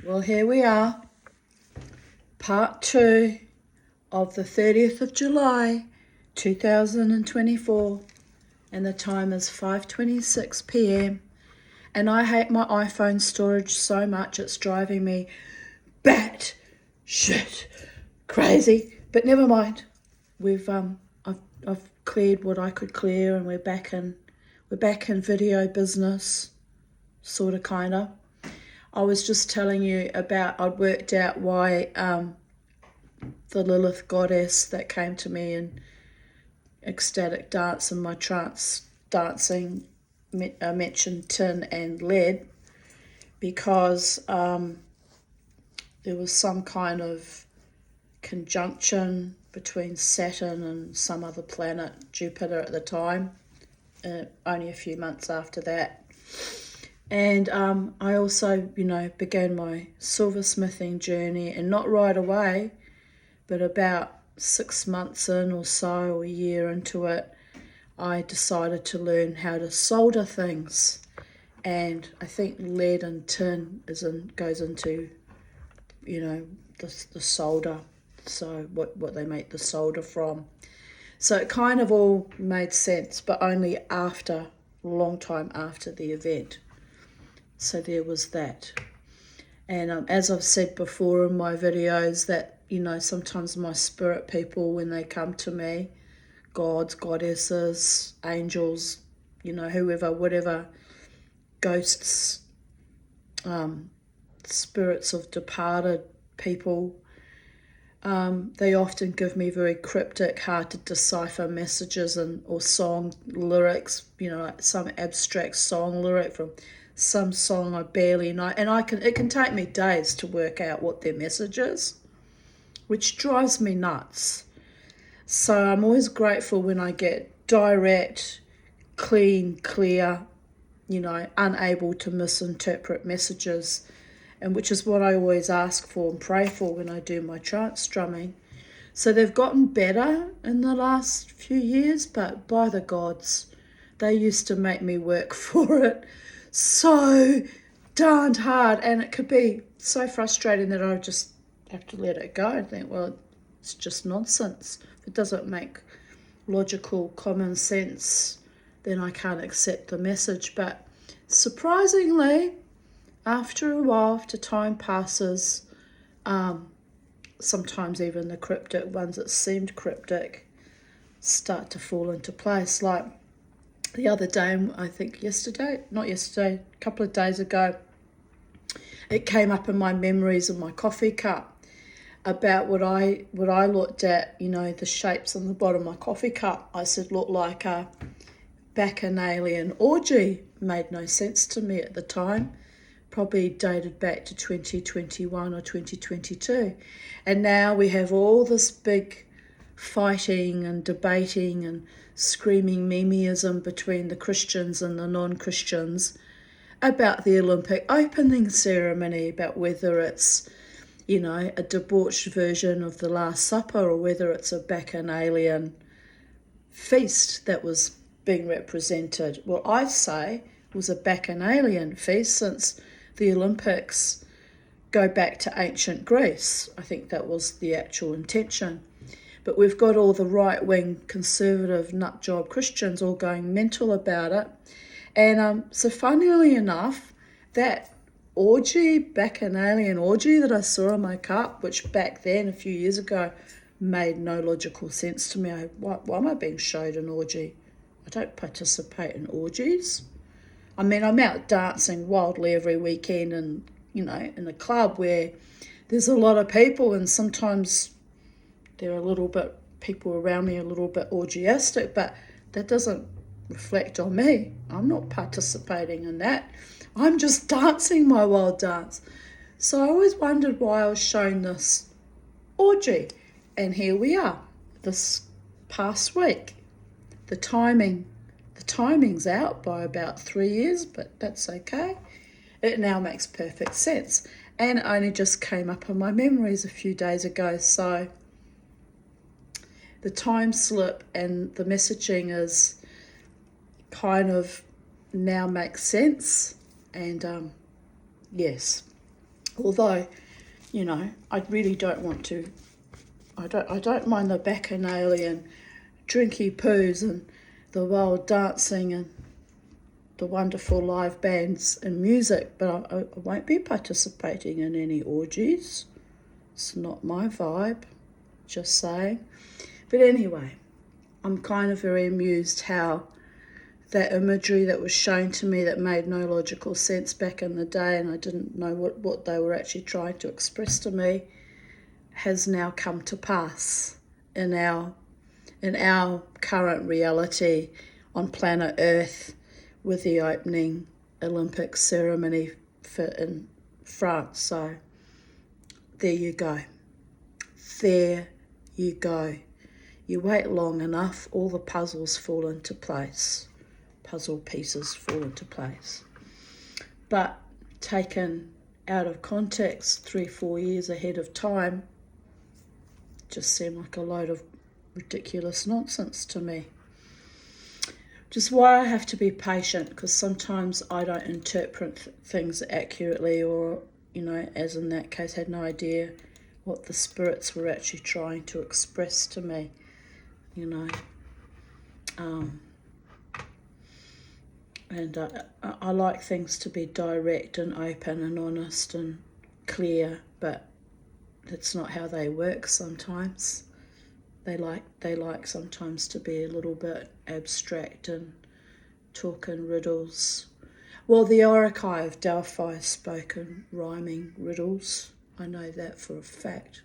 Well, here we are, part 2 of the 30th of July 2024, and the time is 5:26 p.m. and I hate my iPhone storage so much it's driving me bat shit crazy. But never mind. I've cleared what I could clear, and we're back in video business, sort of, kind of. I was just telling you about, I'd worked out why the Lilith goddess that came to me in ecstatic dance and my trance dancing mentioned tin and lead, because there was some kind of conjunction between Saturn and some other planet, Jupiter at the time, only a few months after that. And I also, began my silversmithing journey, and not right away, but about 6 months in or so, or a year into it, I decided to learn how to solder things. And I think lead and tin goes into, the solder, so what they make the solder from. So it kind of all made sense, but only after, a long time after the event. So there was that. And as I've said before in my videos, that, sometimes my spirit people, when they come to me, gods, goddesses, angels, whoever, whatever, ghosts, spirits of departed people, they often give me very cryptic, hard to decipher messages or song lyrics, like some abstract song lyric from some song I barely know, and it can take me days to work out what their message is, which drives me nuts. So I'm always grateful when I get direct, clean, clear, unable to misinterpret messages, and which is what I always ask for and pray for when I do my trance drumming. So they've gotten better in the last few years, but by the gods, they used to make me work for it so darned hard, and it could be so frustrating that I just have to let it go and think, well, it's just nonsense. If it doesn't make logical, common sense, then I can't accept the message. But surprisingly, after a while, after time passes, sometimes even the cryptic ones that seemed cryptic start to fall into place. Like the other day, I think a couple of days ago, it came up in my memories of my coffee cup about what I looked at, the shapes on the bottom of my coffee cup. I said looked like a bacchanalian orgy. Made no sense to me at the time. Probably dated back to 2021 or 2022. And now we have all this big fighting and debating and screaming memeism between the Christians and the non-Christians about the Olympic opening ceremony, about whether it's, a debauched version of the Last Supper or whether it's a bacchanalian feast that was being represented. Well, I say it was a bacchanalian feast, since the Olympics go back to ancient Greece. I think that was the actual intention. But we've got all the right-wing conservative nutjob Christians all going mental about it. And so funnily enough, that bacchanalian orgy that I saw in my cup, which back then, a few years ago, made no logical sense to me. Why am I being showed an orgy? I don't participate in orgies. I mean, I'm out dancing wildly every weekend and, in a club where there's a lot of people, and sometimes there are people around me a little bit orgiastic, but that doesn't reflect on me. I'm not participating in that. I'm just dancing my wild dance. So I always wondered why I was shown this orgy. And here we are, this past week. The timing's out by about 3 years, but that's okay. It now makes perfect sense. And it only just came up in my memories a few days ago. So the time slip and the messaging is kind of now makes sense. And yes, Although, you know, I really don't want to. I don't mind the bacchanalian, drinky poos and the wild dancing and the wonderful live bands and music, but I won't be participating in any orgies. It's not my vibe, just saying. But anyway, I'm kind of very amused how that imagery that was shown to me that made no logical sense back in the day, and I didn't know what they were actually trying to express to me, has now come to pass in our current reality on planet Earth with the opening Olympic ceremony in France. So there you go. There you go. You wait long enough, all the puzzles fall into place. Puzzle pieces fall into place. But taken out of context, 3-4 years ahead of time, just seemed like a load of ridiculous nonsense to me. Which is why I have to be patient, because sometimes I don't interpret things accurately, or, you know, as in that case, had no idea what the spirits were actually trying to express to me, you know. And I like things to be direct and open and honest and clear, but that's not how they work sometimes. They like sometimes to be a little bit abstract and talk in riddles. Well, the Oracle of Delphi spoke in rhyming riddles. I know that for a fact.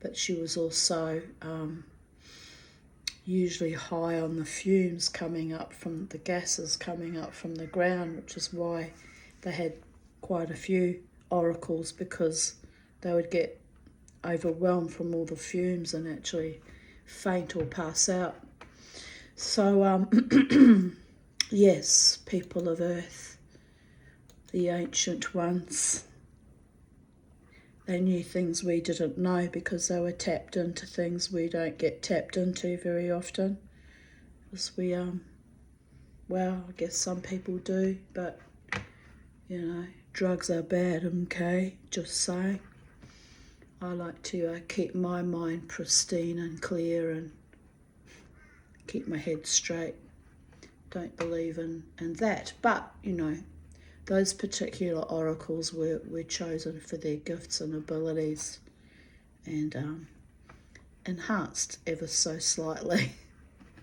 But she was also usually high on the fumes coming up from the gases coming up from the ground, which is why they had quite a few oracles, because they would get overwhelmed from all the fumes and actually faint or pass out. So, yes, people of Earth, the ancient ones, they knew things we didn't know because they were tapped into things we don't get tapped into very often. Because we, well, I guess some people do, but, you know, drugs are bad, okay, just saying. I like to keep my mind pristine and clear and keep my head straight. Don't believe in that. But, you know, those particular oracles were chosen for their gifts and abilities, and enhanced ever so slightly.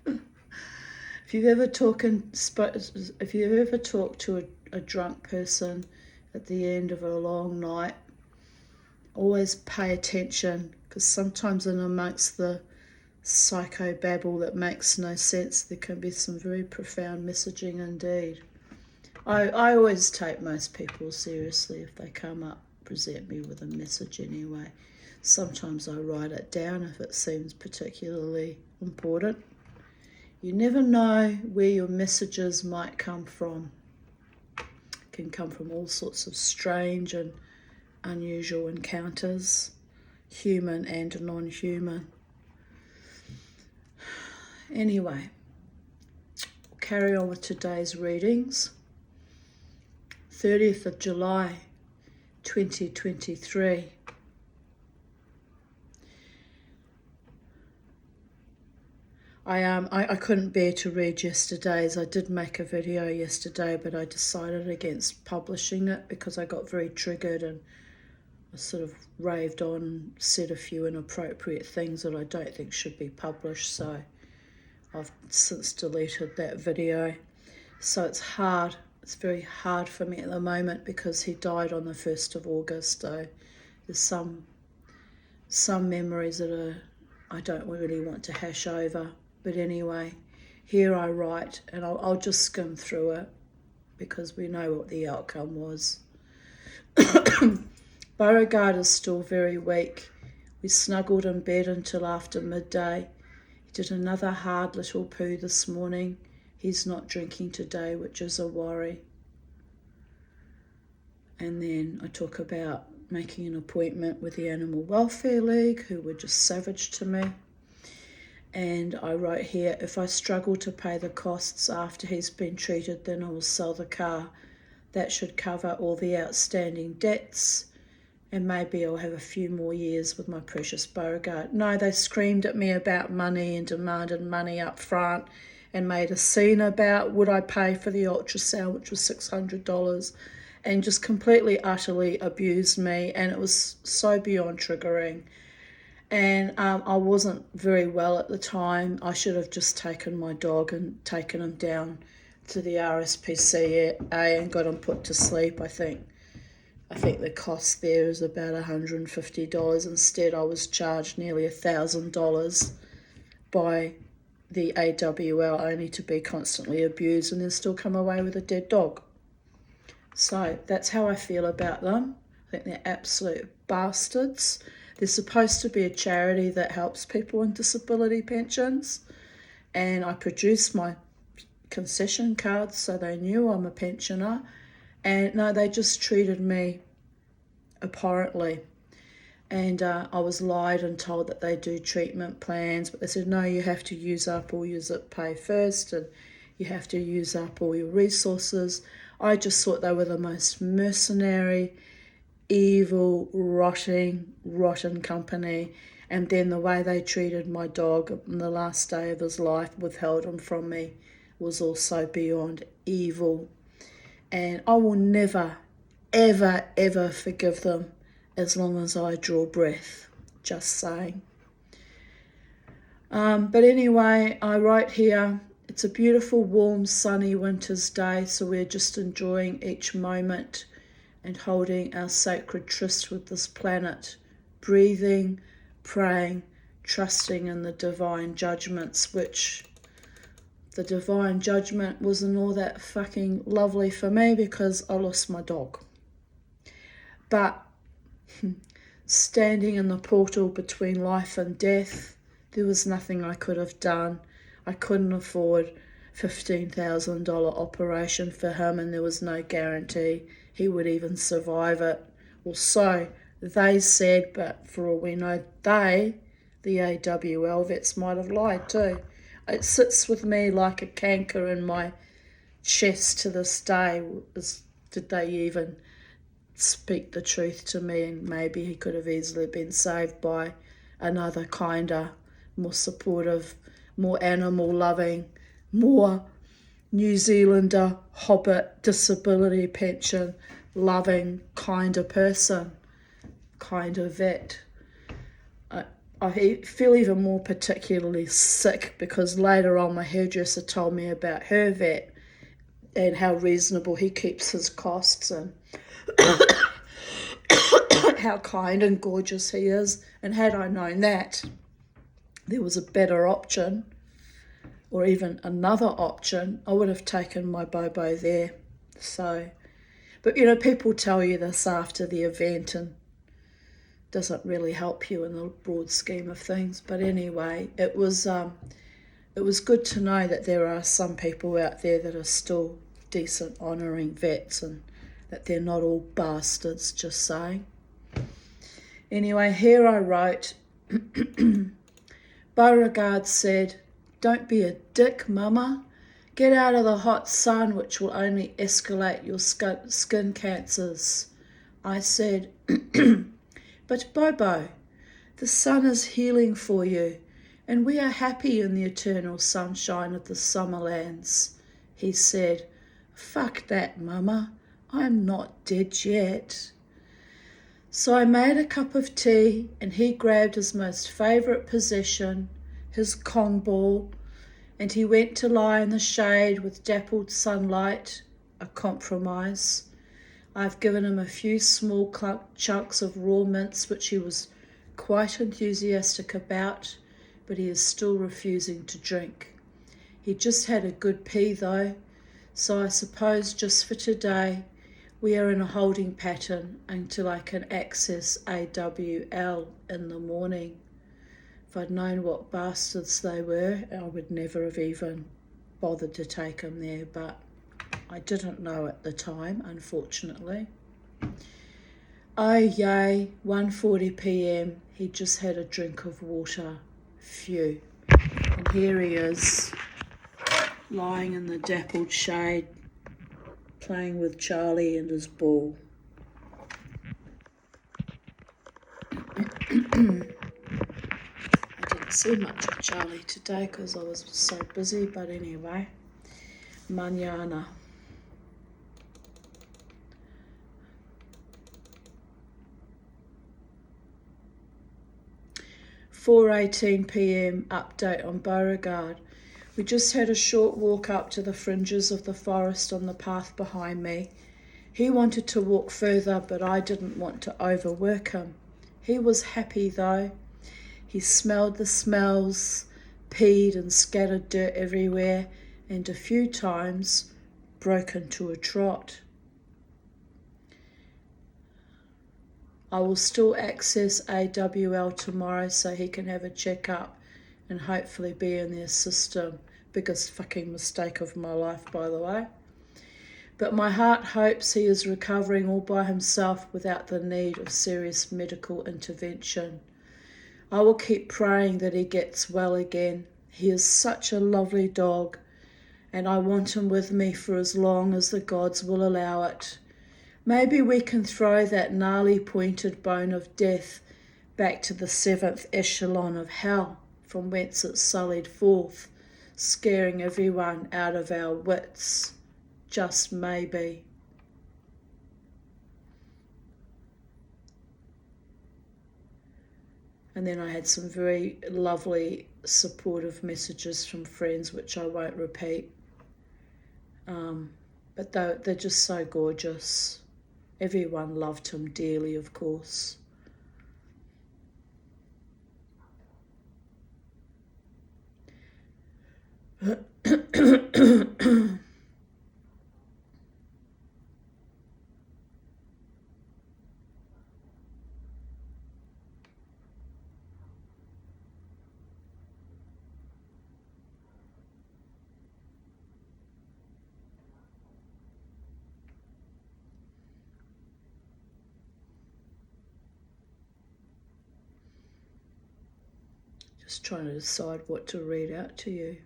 If you've ever talked to a drunk person at the end of a long night, always pay attention, because sometimes in amongst the psychobabble that makes no sense, there can be some very profound messaging indeed. I always take most people seriously if they come up, present me with a message anyway. Sometimes I write it down if it seems particularly important. You never know where your messages might come from. It can come from all sorts of strange and unusual encounters, human and non-human. Anyway, we'll carry on with today's readings. 30th of July 2023. I couldn't bear to read yesterday's. I did make a video yesterday, but I decided against publishing it because I got very triggered and I sort of raved on and said a few inappropriate things that I don't think should be published, so I've since deleted that video. So it's hard. It's very hard for me at the moment because he died on the 1st of August, so there's some memories that I don't really want to hash over. But anyway, here I write, and I'll just skim through it because we know what the outcome was. Beauregard is still very weak. We snuggled in bed until after midday. He did another hard little poo this morning. He's not drinking today, which is a worry. And then I talk about making an appointment with the Animal Welfare League, who were just savage to me. And I wrote here, if I struggle to pay the costs after he's been treated, then I will sell the car. That should cover all the outstanding debts. and maybe I'll have a few more years with my precious Beauregard. No, they screamed at me about money and demanded money up front and made a scene about would I pay for the ultrasound, which was $600, and just completely, utterly abused me, and it was so beyond triggering. And I wasn't very well at the time. I should have just taken my dog and taken him down to the RSPCA and got him put to sleep, I think. I think the cost there is about $150. Instead, I was charged nearly $1,000 by the AWL only to be constantly abused and then still come away with a dead dog. So that's how I feel about them. I think they're absolute bastards. They're supposed to be a charity that helps people in disability pensions, and I produced my concession cards so they knew I'm a pensioner. And no, they just treated me abhorrently. And I was lied and told that they do treatment plans, but they said, no, you have to use up all your zip pay first and you have to use up all your resources. I just thought they were the most mercenary, evil, rotten company. And then the way they treated my dog on the last day of his life, withheld him from me, was also beyond evil. And I will never, ever, ever forgive them as long as I draw breath. Just saying. But anyway, I write here, it's a beautiful, warm, sunny winter's day, so we're just enjoying each moment and holding our sacred tryst with this planet, breathing, praying, trusting in the divine judgments, which the divine judgment wasn't all that fucking lovely for me because I lost my dog. But standing in the portal between life and death, there was nothing I could have done. I couldn't afford $15,000 operation for him, and there was no guarantee he would even survive it. Or so they said, but for all we know, the AWL vets might have lied too. It sits with me like a canker in my chest to this day. Did they even speak the truth to me? And maybe he could have easily been saved by another kinder, more supportive, more animal loving, more New Zealander, hobbit, disability pension loving, kinder person, kinder vet. I feel even more particularly sick because later on my hairdresser told me about her vet and how reasonable he keeps his costs and how kind and gorgeous he is. And had I known that there was a better option or even another option, I would have taken my Bobo there. So, but you know, people tell you this after the event and doesn't really help you in the broad scheme of things. But anyway, it was good to know that there are some people out there that are still decent, honouring vets and that they're not all bastards, just saying. Anyway, here I wrote, Beauregard said, don't be a dick, mama. Get out of the hot sun, which will only escalate your skin cancers. I said, but Bobo, the sun is healing for you, and we are happy in the eternal sunshine of the Summerlands. He said, fuck that, mama. I'm not dead yet. So I made a cup of tea, and he grabbed his most favourite possession, his Kong ball, and he went to lie in the shade with dappled sunlight, a compromise. I've given him a few small chunks of raw mince, which he was quite enthusiastic about, but he is still refusing to drink. He just had a good pee though, so I suppose just for today, we are in a holding pattern until I can access AWL in the morning. If I'd known what bastards they were, I would never have even bothered to take them there, but I didn't know at the time, unfortunately. Oh yay, 1:40 p.m. He just had a drink of water. Phew. And here he is, lying in the dappled shade, playing with Charlie and his ball. I didn't see much of Charlie today because I was so busy, but anyway, mañana. 4:18 p.m. update on Beauregard. We just had a short walk up to the fringes of the forest on the path behind me. He wanted to walk further, but I didn't want to overwork him. He was happy though. He smelled the smells, peed and scattered dirt everywhere, and a few times broke into a trot. I will still access AWL tomorrow so he can have a checkup and hopefully be in their system. Biggest fucking mistake of my life, by the way. But my heart hopes he is recovering all by himself without the need of serious medical intervention. I will keep praying that he gets well again. He is such a lovely dog, and I want him with me for as long as the gods will allow it. Maybe we can throw that gnarly pointed bone of death back to the seventh echelon of hell, from whence it sullied forth, scaring everyone out of our wits. Just maybe. And then I had some very lovely supportive messages from friends, which I won't repeat. But they're just so gorgeous. Everyone loved him dearly, of course. Just trying to decide what to read out to you.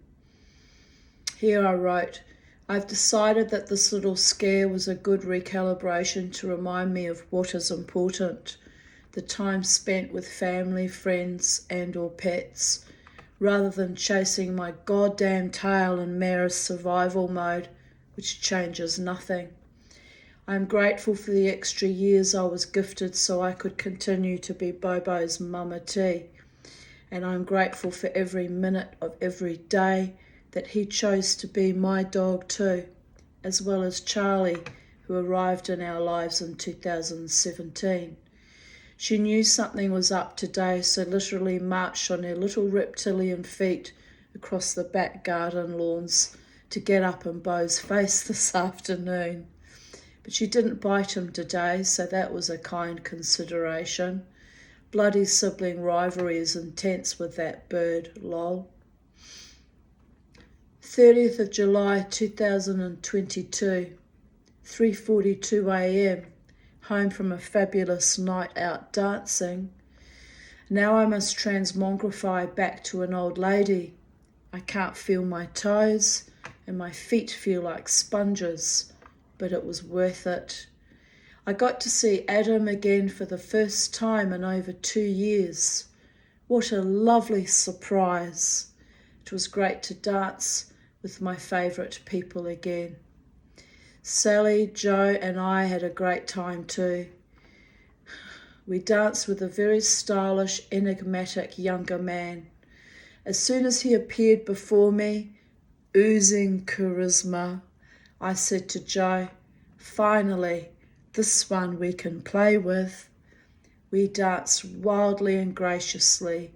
Here I wrote, I've decided that this little scare was a good recalibration to remind me of what is important, the time spent with family, friends and or pets, rather than chasing my goddamn tail in merest survival mode, which changes nothing. I am grateful for the extra years I was gifted so I could continue to be Bobo's mama T. And I'm grateful for every minute of every day that he chose to be my dog too, as well as Charlie, who arrived in our lives in 2017. She knew something was up today, so literally marched on her little reptilian feet across the back garden lawns to get up in Beau's face this afternoon. But she didn't bite him today, so that was a kind consideration. Bloody sibling rivalry is intense with that bird, lol. 30th of July 2022, 3:42 a.m, home from a fabulous night out dancing. Now I must transmogrify back to an old lady. I can't feel my toes and my feet feel like sponges, but it was worth it. I got to see Adam again for the first time in over 2 years. What a lovely surprise. It was great to dance with my favourite people again. Sally, Joe and I had a great time too. We danced with a very stylish, enigmatic younger man. As soon as he appeared before me, oozing charisma, I said to Joe, finally, this one we can play with. We danced wildly and graciously,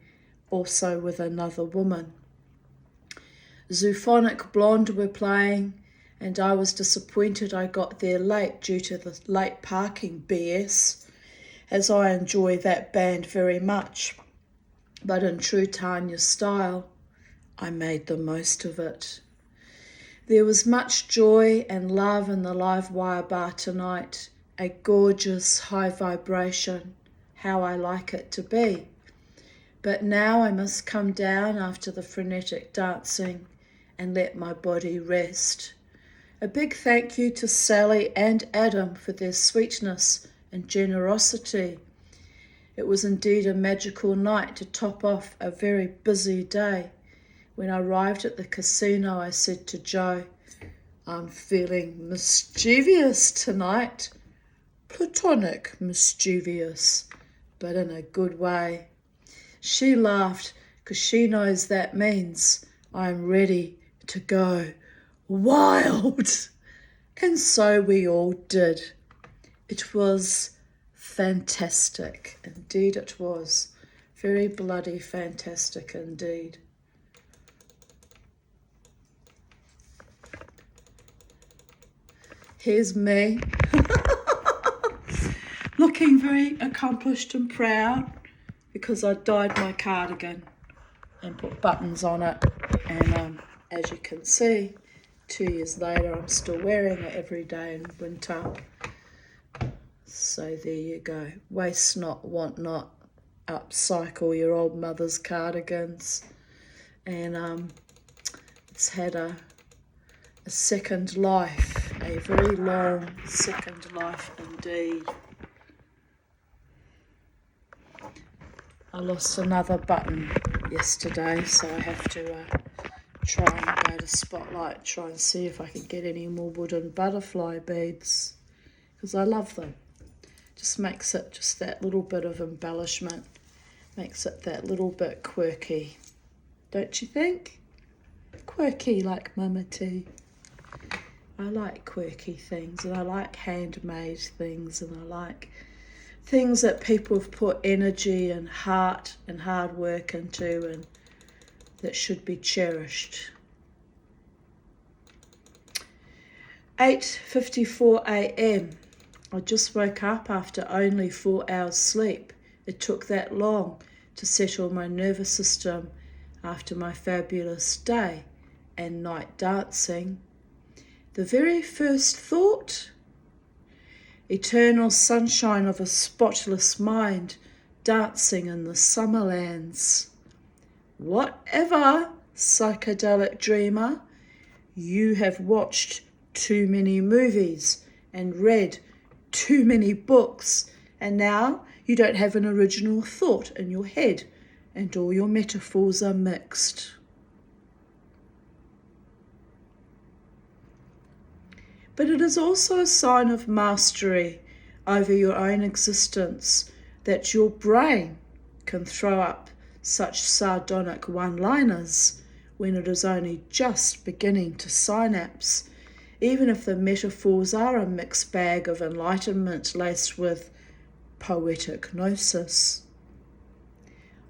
also with another woman. Zoophonic Blonde were playing, and I was disappointed I got there late due to the late parking BS, as I enjoy that band very much. But in true Tanya style, I made the most of it. There was much joy and love in the Live Wire bar tonight, a gorgeous high vibration, how I like it to be. But now I must come down after the frenetic dancing and let my body rest. A big thank you to Sally and Adam for their sweetness and generosity. It was indeed a magical night to top off a very busy day. When I arrived at the casino, I said to Joe, "I'm feeling mischievous tonight." Platonic mischievous, but in a good way. She laughed, because she knows that means I'm ready to go wild. And so we all did. It was fantastic. Indeed it was. Very bloody fantastic indeed. Here's me. Looking very accomplished and proud because I dyed my cardigan and put buttons on it. And as you can see, 2 years later, I'm still wearing it every day in winter. So there you go. Waste not, want not. Upcycle your old mother's cardigans. And it's had a second life, a very long second life indeed. I lost another button yesterday, so I have to try and go to Spotlight, try and see if I can get any more wooden butterfly beads, because I love them. Just makes it just that little bit of embellishment, makes it that little bit quirky, don't you think? Quirky like Mama T. I like quirky things, and I like handmade things, and I like things that people have put energy and heart and hard work into, and that should be cherished. 8:54 a.m. I just woke up after only 4 hours sleep. It took that long to settle my nervous system after my fabulous day and night dancing. The very first thought, eternal sunshine of a spotless mind dancing in the summerlands. Whatever, psychedelic dreamer, you have watched too many movies and read too many books, and now you don't have an original thought in your head, and all your metaphors are mixed. But it is also a sign of mastery over your own existence that your brain can throw up such sardonic one-liners when it is only just beginning to synapse, even if the metaphors are a mixed bag of enlightenment laced with poetic gnosis.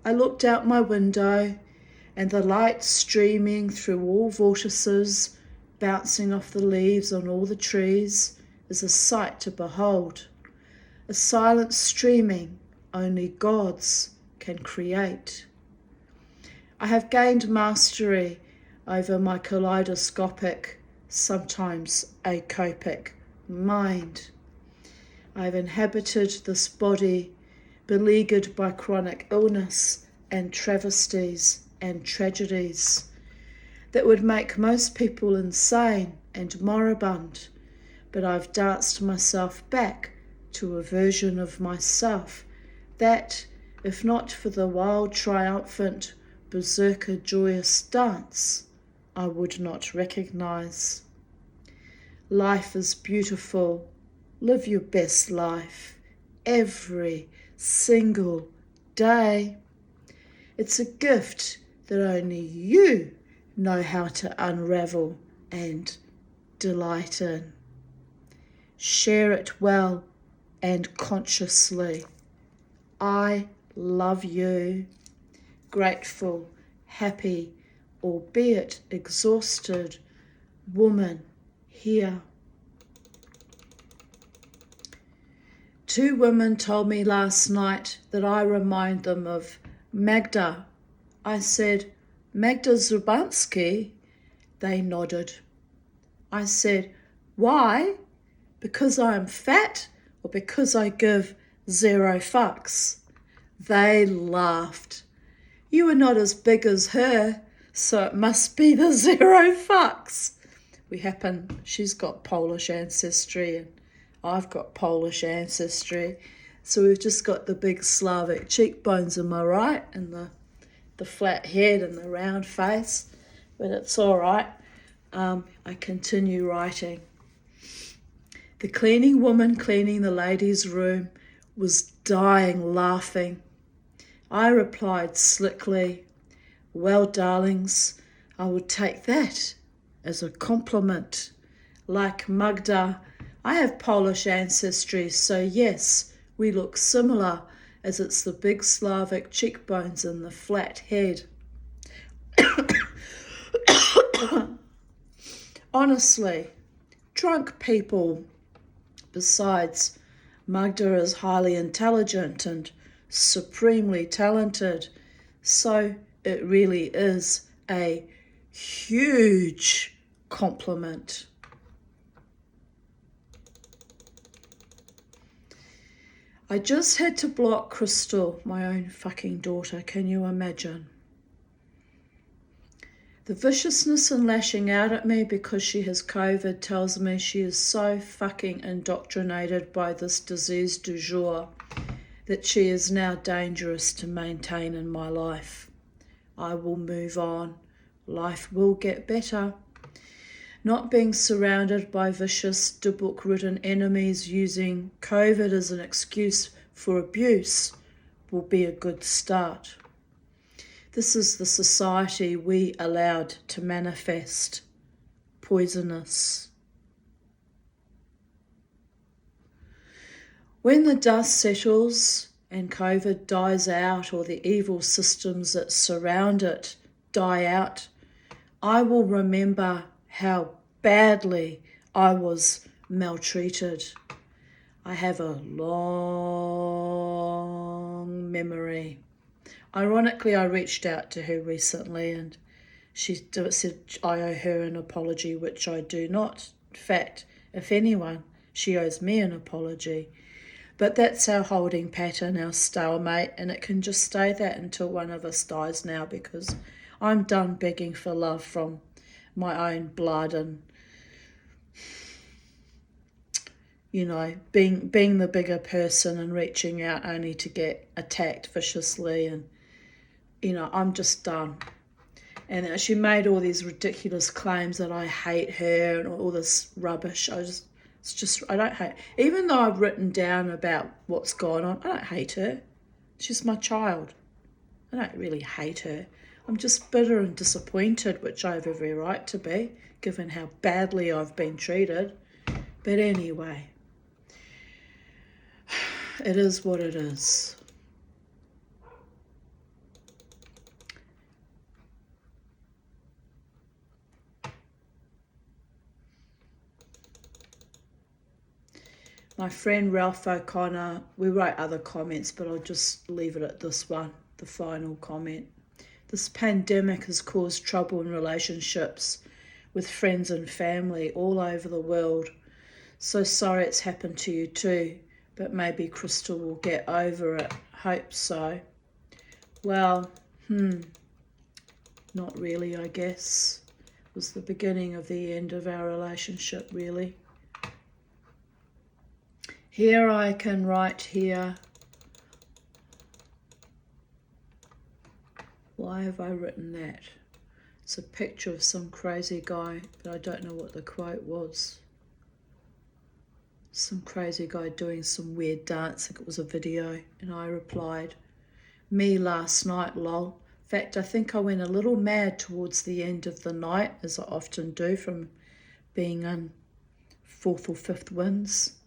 I looked out my window, and the light streaming through all vortices, bouncing off the leaves on all the trees, is a sight to behold. A silent streaming only gods can create. I have gained mastery over my kaleidoscopic, sometimes acopic, mind. I have inhabited this body, beleaguered by chronic illness and travesties and tragedies that would make most people insane and moribund, but I've danced myself back to a version of myself that, if not for the wild, triumphant, berserker joyous dance, I would not recognize. Life is beautiful. Live your best life every single day. It's a gift that only you know how to unravel and delight in. Share it well and consciously. I love you. Grateful, happy, albeit exhausted, woman here. 2 women told me last night that I remind them of Magda. I said, Magda Zubanski? They nodded. I said, why? Because I am fat or because I give 0 fucks? They laughed. You are not as big as her, so it must be the 0 fucks. She's got Polish ancestry and I've got Polish ancestry, So we've just got the big Slavic cheekbones, am I right? And the flat head and the round face. But it's all right. I continue writing. The cleaning woman cleaning the ladies' room was dying laughing. I replied slickly, "Well, darlings, I would take that as a compliment. Like Magda, I have Polish ancestry, so yes, we look similar, as it's the big Slavic cheekbones and the flat head." Honestly, drunk people. Besides, Magda is highly intelligent and supremely talented, so it really is a huge compliment. I just had to block Crystal, my own fucking daughter, can you imagine? The viciousness and lashing out at me because she has COVID tells me she is so fucking indoctrinated by this disease du jour that she is now dangerous to maintain in my life. I will move on. Life will get better. Not being surrounded by vicious, dibbock-ridden enemies using COVID as an excuse for abuse will be a good start. This is the society we allowed to manifest. Poisonous. When the dust settles and COVID dies out, or the evil systems that surround it die out, I will remember how badly I was maltreated. I have a long memory. Ironically, I reached out to her recently and she said I owe her an apology, which I do not. In fact, if anyone, she owes me an apology. But that's our holding pattern, our stalemate, and it can just stay that until one of us dies now, because I'm done begging for love from my own blood and, you know, being the bigger person and reaching out only to get attacked viciously. And, you know, I'm just done. And she made all these ridiculous claims that I hate her and all this rubbish. I don't hate, even though I've written down about what's gone on, I don't hate her. She's my child. I don't really hate her. I'm just bitter and disappointed, which I have every right to be, given how badly I've been treated. But anyway, it is what it is. My friend Ralph O'Connor, we wrote other comments, but I'll just leave it at this one, the final comment. This pandemic has caused trouble in relationships with friends and family all over the world. So sorry it's happened to you too, but maybe Crystal will get over it. Hope so. Well, not really, I guess. It was the beginning of the end of our relationship, really. Here I can write here. Why have I written that? It's a picture of some crazy guy, but I don't know what the quote was. Some crazy guy doing some weird dance, I think it was a video, and I replied, "Me last night, lol." In fact, I think I went a little mad towards the end of the night, as I often do from being on fourth or fifth winds.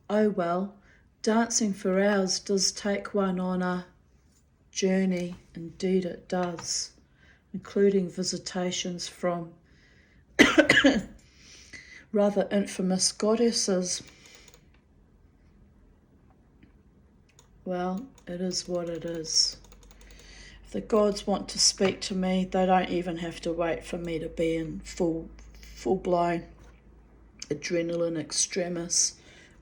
Oh well, dancing for hours does take one on a journey, indeed it does, including visitations from rather infamous goddesses. Well, it is what it is. If the gods want to speak to me, they don't even have to wait for me to be in full-blown adrenaline extremis,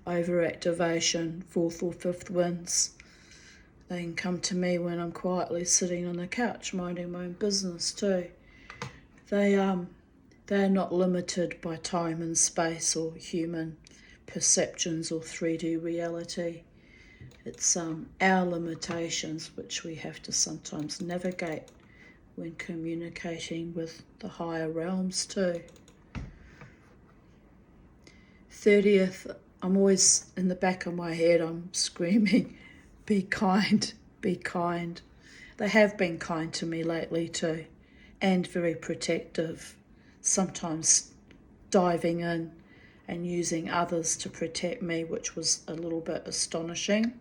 overactivation, fourth or fifth winds. They can come to me when I'm quietly sitting on the couch minding my own business too. They are not limited by time and space or human perceptions or 3D reality. It's our limitations which we have to sometimes navigate when communicating with the higher realms too. 30th, I'm always in the back of my head, I'm screaming, be kind, be kind. They have been kind to me lately too, and very protective, sometimes diving in and using others to protect me, which was a little bit astonishing,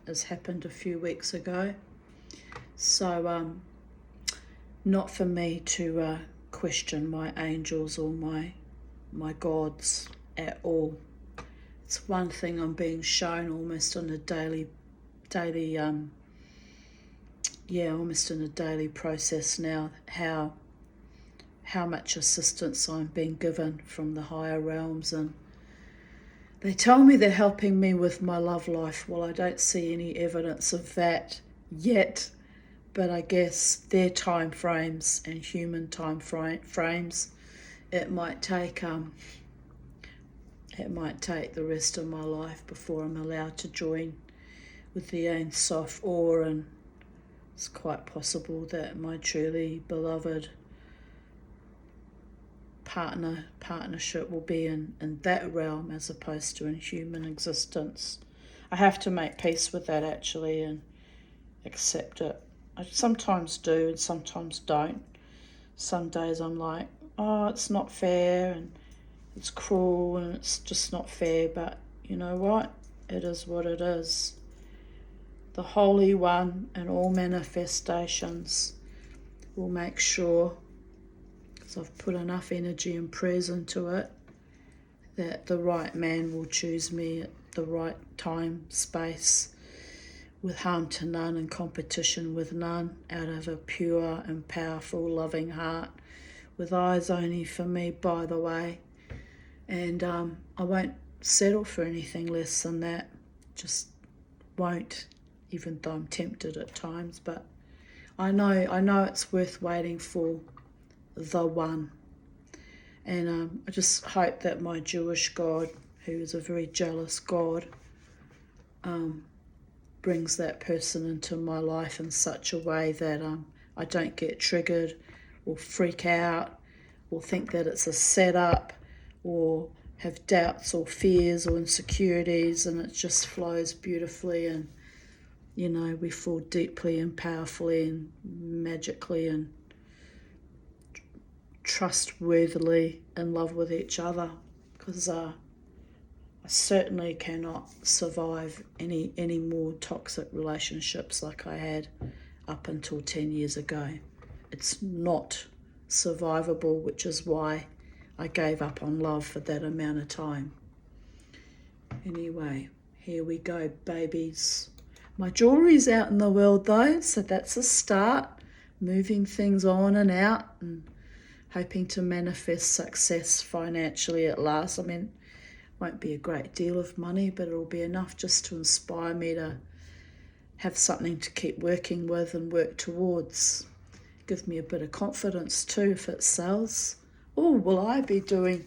as happened a few weeks ago. So not for me to question my angels or my gods at all. It's one thing I'm being shown almost on a daily almost in a daily process now, how much assistance I'm being given from the higher realms, and they tell me they're helping me with my love life. Well, I don't see any evidence of that yet, but I guess their time frames and human time frames, it might take the rest of my life before I'm allowed to join with the Ein Sof Or, and it's quite possible that my truly beloved partnership will be in that realm as opposed to in human existence. I have to make peace with that actually and accept it. I sometimes do and sometimes don't. Some days I'm like, oh, it's not fair and it's cruel and it's just not fair, but you know what? It is what it is. The Holy One and all manifestations will make sure, because I've put enough energy and prayers into it, that the right man will choose me at the right time, space, with harm to none and competition with none, out of a pure and powerful loving heart, with eyes only for me, by the way. And I won't settle for anything less than that, just won't, even though I'm tempted at times. But I know it's worth waiting for the one. And I just hope that my Jewish God, who is a very jealous God, brings that person into my life in such a way that I don't get triggered or freak out or think that it's a setup or have doubts or fears or insecurities, and it just flows beautifully, and you know, we fall deeply and powerfully and magically and trustworthily in love with each other, because I certainly cannot survive any more toxic relationships like I had up until 10 years ago. It's not survivable, which is why I gave up on love for that amount of time. Anyway, here we go, babies. My jewellery's out in the world though, so that's a start. Moving things on and out and hoping to manifest success financially at last. I mean, won't be a great deal of money, but it'll be enough just to inspire me to have something to keep working with and work towards. Give me a bit of confidence too if it sells. Oh, will I be doing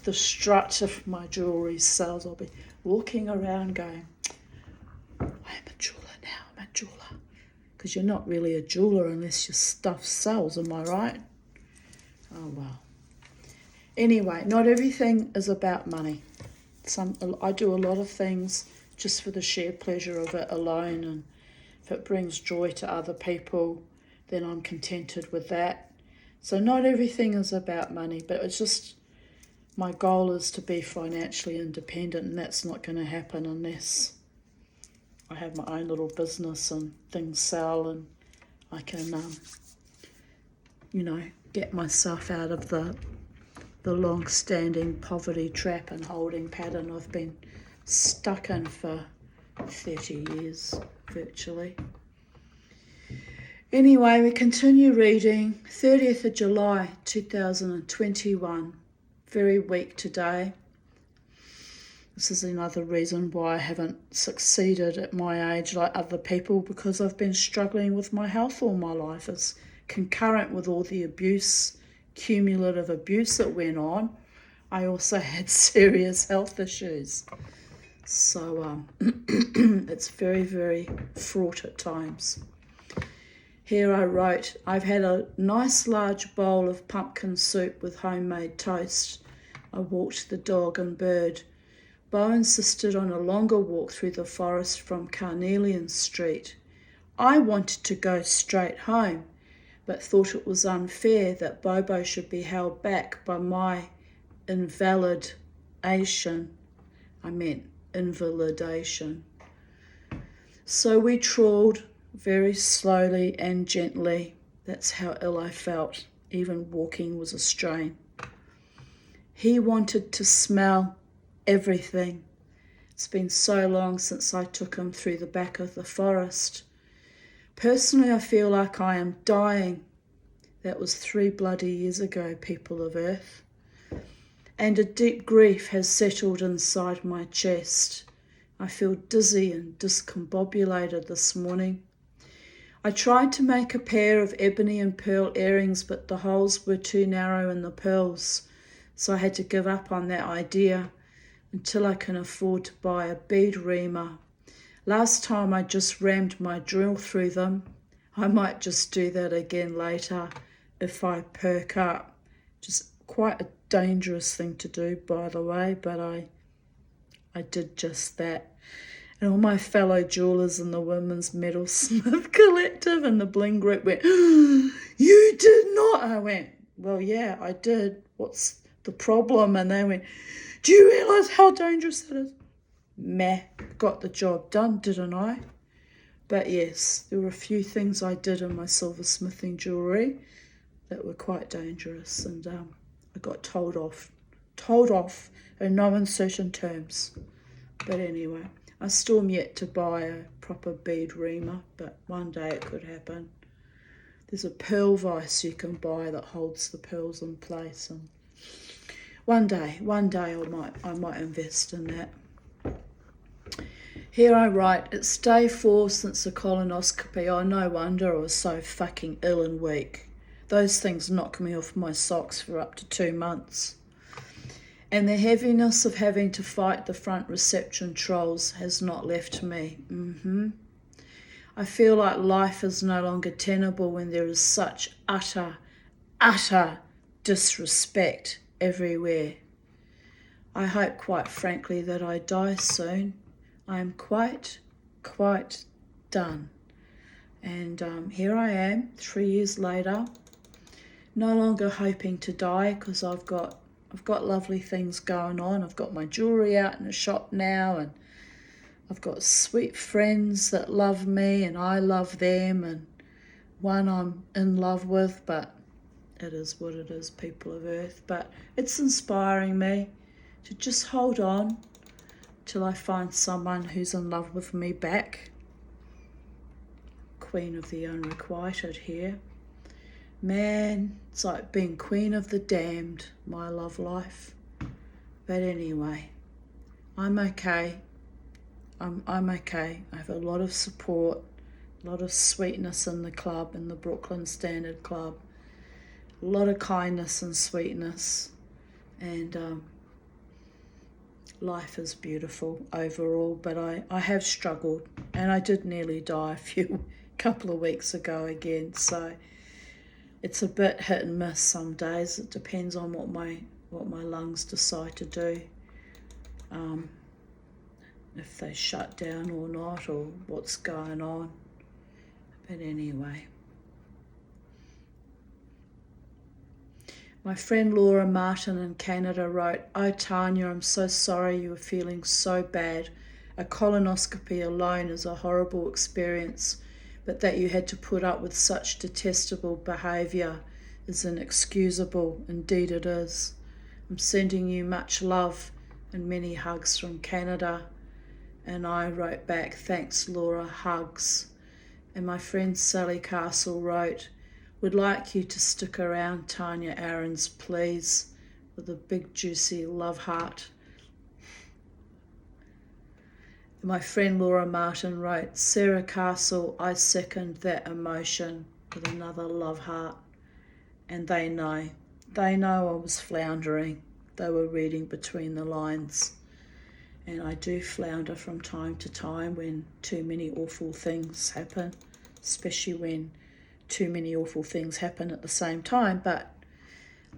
the strut if my jewellery sells? I'll be walking around going, I am a jeweler now, I'm a jeweler. Because you're not really a jeweler unless your stuff sells, am I right? Oh, well. Anyway, not everything is about money. I do a lot of things just for the sheer pleasure of it alone, and if it brings joy to other people, then I'm contented with that. So not everything is about money, but it's just my goal is to be financially independent, and that's not going to happen unless I have my own little business and things sell and I can, get myself out of the long-standing poverty trap and holding pattern I've been stuck in for 30 years, virtually. Anyway, we continue reading. 30th of July, 2021. Very weak today. This is another reason why I haven't succeeded at my age like other people, because I've been struggling with my health all my life. It's concurrent with all the abuse, cumulative abuse that went on. I also had serious health issues. So it's very, very fraught at times. Here I wrote, I've had a nice large bowl of pumpkin soup with homemade toast. I walked the dog and bird. Bo insisted on a longer walk through the forest from Carnelian Street. I wanted to go straight home, but thought it was unfair that Bobo should be held back by my invalidation. So we trawled very slowly and gently. That's how ill I felt. Even walking was a strain. He wanted to smell everything. It's been so long since I took him through the back of the forest. Personally, I feel like I am dying. That was 3 bloody years ago, people of Earth. And a deep grief has settled inside my chest. I feel dizzy and discombobulated this morning. I tried to make a pair of ebony and pearl earrings, but the holes were too narrow in the pearls, so I had to give up on that idea until I can afford to buy a bead reamer. Last time I just rammed my drill through them. I might just do that again later if I perk up. Just quite a dangerous thing to do, by the way, but I did just that. And all my fellow jewellers in the Women's Metalsmith Collective and the Bling Group went, you did not. I went, well, yeah, I did. What's the problem? And they went, do you realise how dangerous that is? Meh, got the job done, didn't I? But yes, there were a few things I did in my silversmithing jewellery that were quite dangerous, and I got told off in no uncertain terms. But anyway, I still am yet to buy a proper bead reamer, but one day it could happen. There's a pearl vise you can buy that holds the pearls in place, and one day I might invest in that. Here I write, it's day 4 since the colonoscopy. Oh, no wonder I was so fucking ill and weak. Those things knocked me off my socks for up to 2 months. And the heaviness of having to fight the front reception trolls has not left me. I feel like life is no longer tenable when there is such utter disrespect everywhere. I hope, quite frankly, that I die soon. I am quite done. And here I am, 3 years later, no longer hoping to die because I've got lovely things going on. I've got my jewellery out in the shop now, and I've got sweet friends that love me and I love them, and one I'm in love with, but it is what it is, people of Earth. But it's inspiring me to just hold on till I find someone who's in love with me back. Queen of the Unrequited here. Man, it's like being queen of the damned, my love life. But anyway, I'm okay. I'm okay. I have a lot of support, a lot of sweetness in the club, in the Brooklyn Standard Club. A lot of kindness and sweetness. And life is beautiful overall, but I have struggled, and I did nearly die a couple of weeks ago again, so it's a bit hit and miss some days. It depends on what my lungs decide to do, if they shut down or not, or what's going on. But anyway, my friend Laura Martin in Canada wrote, "Oh Tanya, I'm so sorry you were feeling so bad. A colonoscopy alone is a horrible experience, but that you had to put up with such detestable behaviour is inexcusable. Indeed it is. I'm sending you much love and many hugs from Canada." And I wrote back, "Thanks Laura, hugs." And my friend Sally Castle wrote, "Would like you to stick around, Tanya Aarons, please," with a big juicy love heart. And my friend Laura Martin wrote, "Sarah Castle, I second that emotion," with another love heart. And they know I was floundering. They were reading between the lines. And I do flounder from time to time when too many awful things happen, especially when too many awful things happen at the same time. But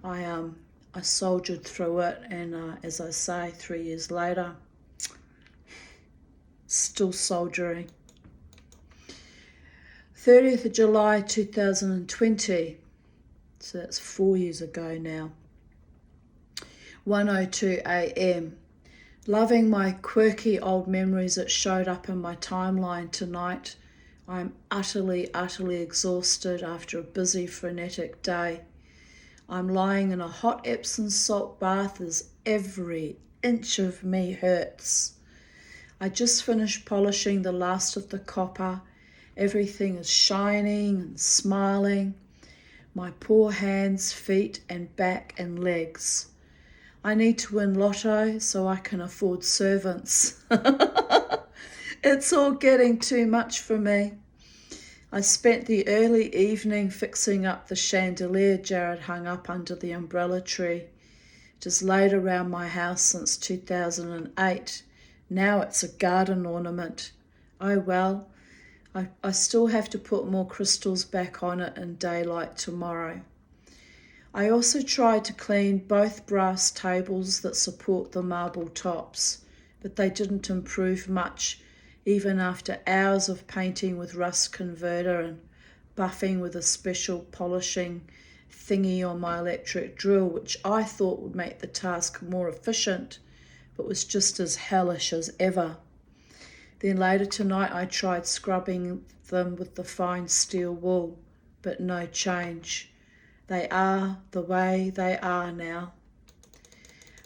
I soldiered through it, and as I say, 3 years later, still soldiering. 30th of July 2020, so that's 4 years ago now. 1:02 a.m. Loving my quirky old memories that showed up in my timeline tonight. I'm utterly exhausted after a busy, frenetic day. I'm lying in a hot Epsom salt bath as every inch of me hurts. I just finished polishing the last of the copper. Everything is shining and smiling. My poor hands, feet and back and legs. I need to win lotto so I can afford servants. It's all getting too much for me. I spent the early evening fixing up the chandelier Jared hung up under the umbrella tree. It has laid around my house since 2008. Now it's a garden ornament. Oh well, I still have to put more crystals back on it in daylight tomorrow. I also tried to clean both brass tables that support the marble tops, but they didn't improve much, even after hours of painting with rust converter and buffing with a special polishing thingy on my electric drill, which I thought would make the task more efficient, but was just as hellish as ever. Then later tonight I tried scrubbing them with the fine steel wool, but no change. They are the way they are now.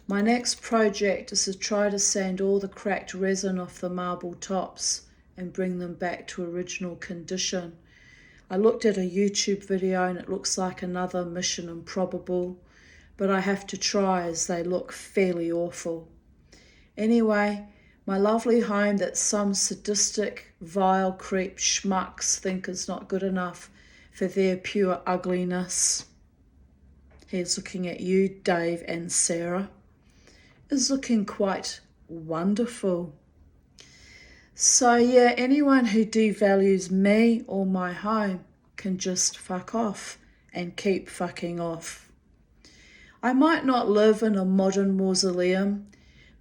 My next project is to try to sand all the cracked resin off the marble tops and bring them back to original condition. I looked at a YouTube video and it looks like another Mission Improbable, but I have to try as they look fairly awful. Anyway, my lovely home that some sadistic, vile creep schmucks think is not good enough for their pure ugliness. Here's looking at you, Dave and Sarah. Is looking quite wonderful. So yeah, anyone who devalues me or my home can just fuck off and keep fucking off. I might not live in a modern mausoleum,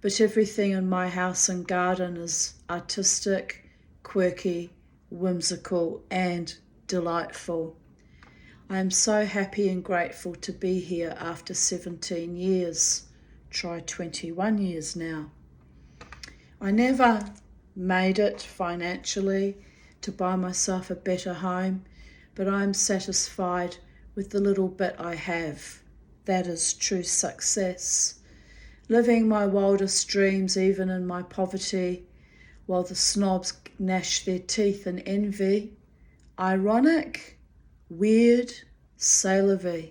but everything in my house and garden is artistic, quirky, whimsical and delightful. I am so happy and grateful to be here after 17 years. Try 21 years now. I never made it financially to buy myself a better home, but I'm satisfied with the little bit I have. That is true success. Living my wildest dreams even in my poverty, while the snobs gnash their teeth in envy. Ironic? Weird, c'est la vie.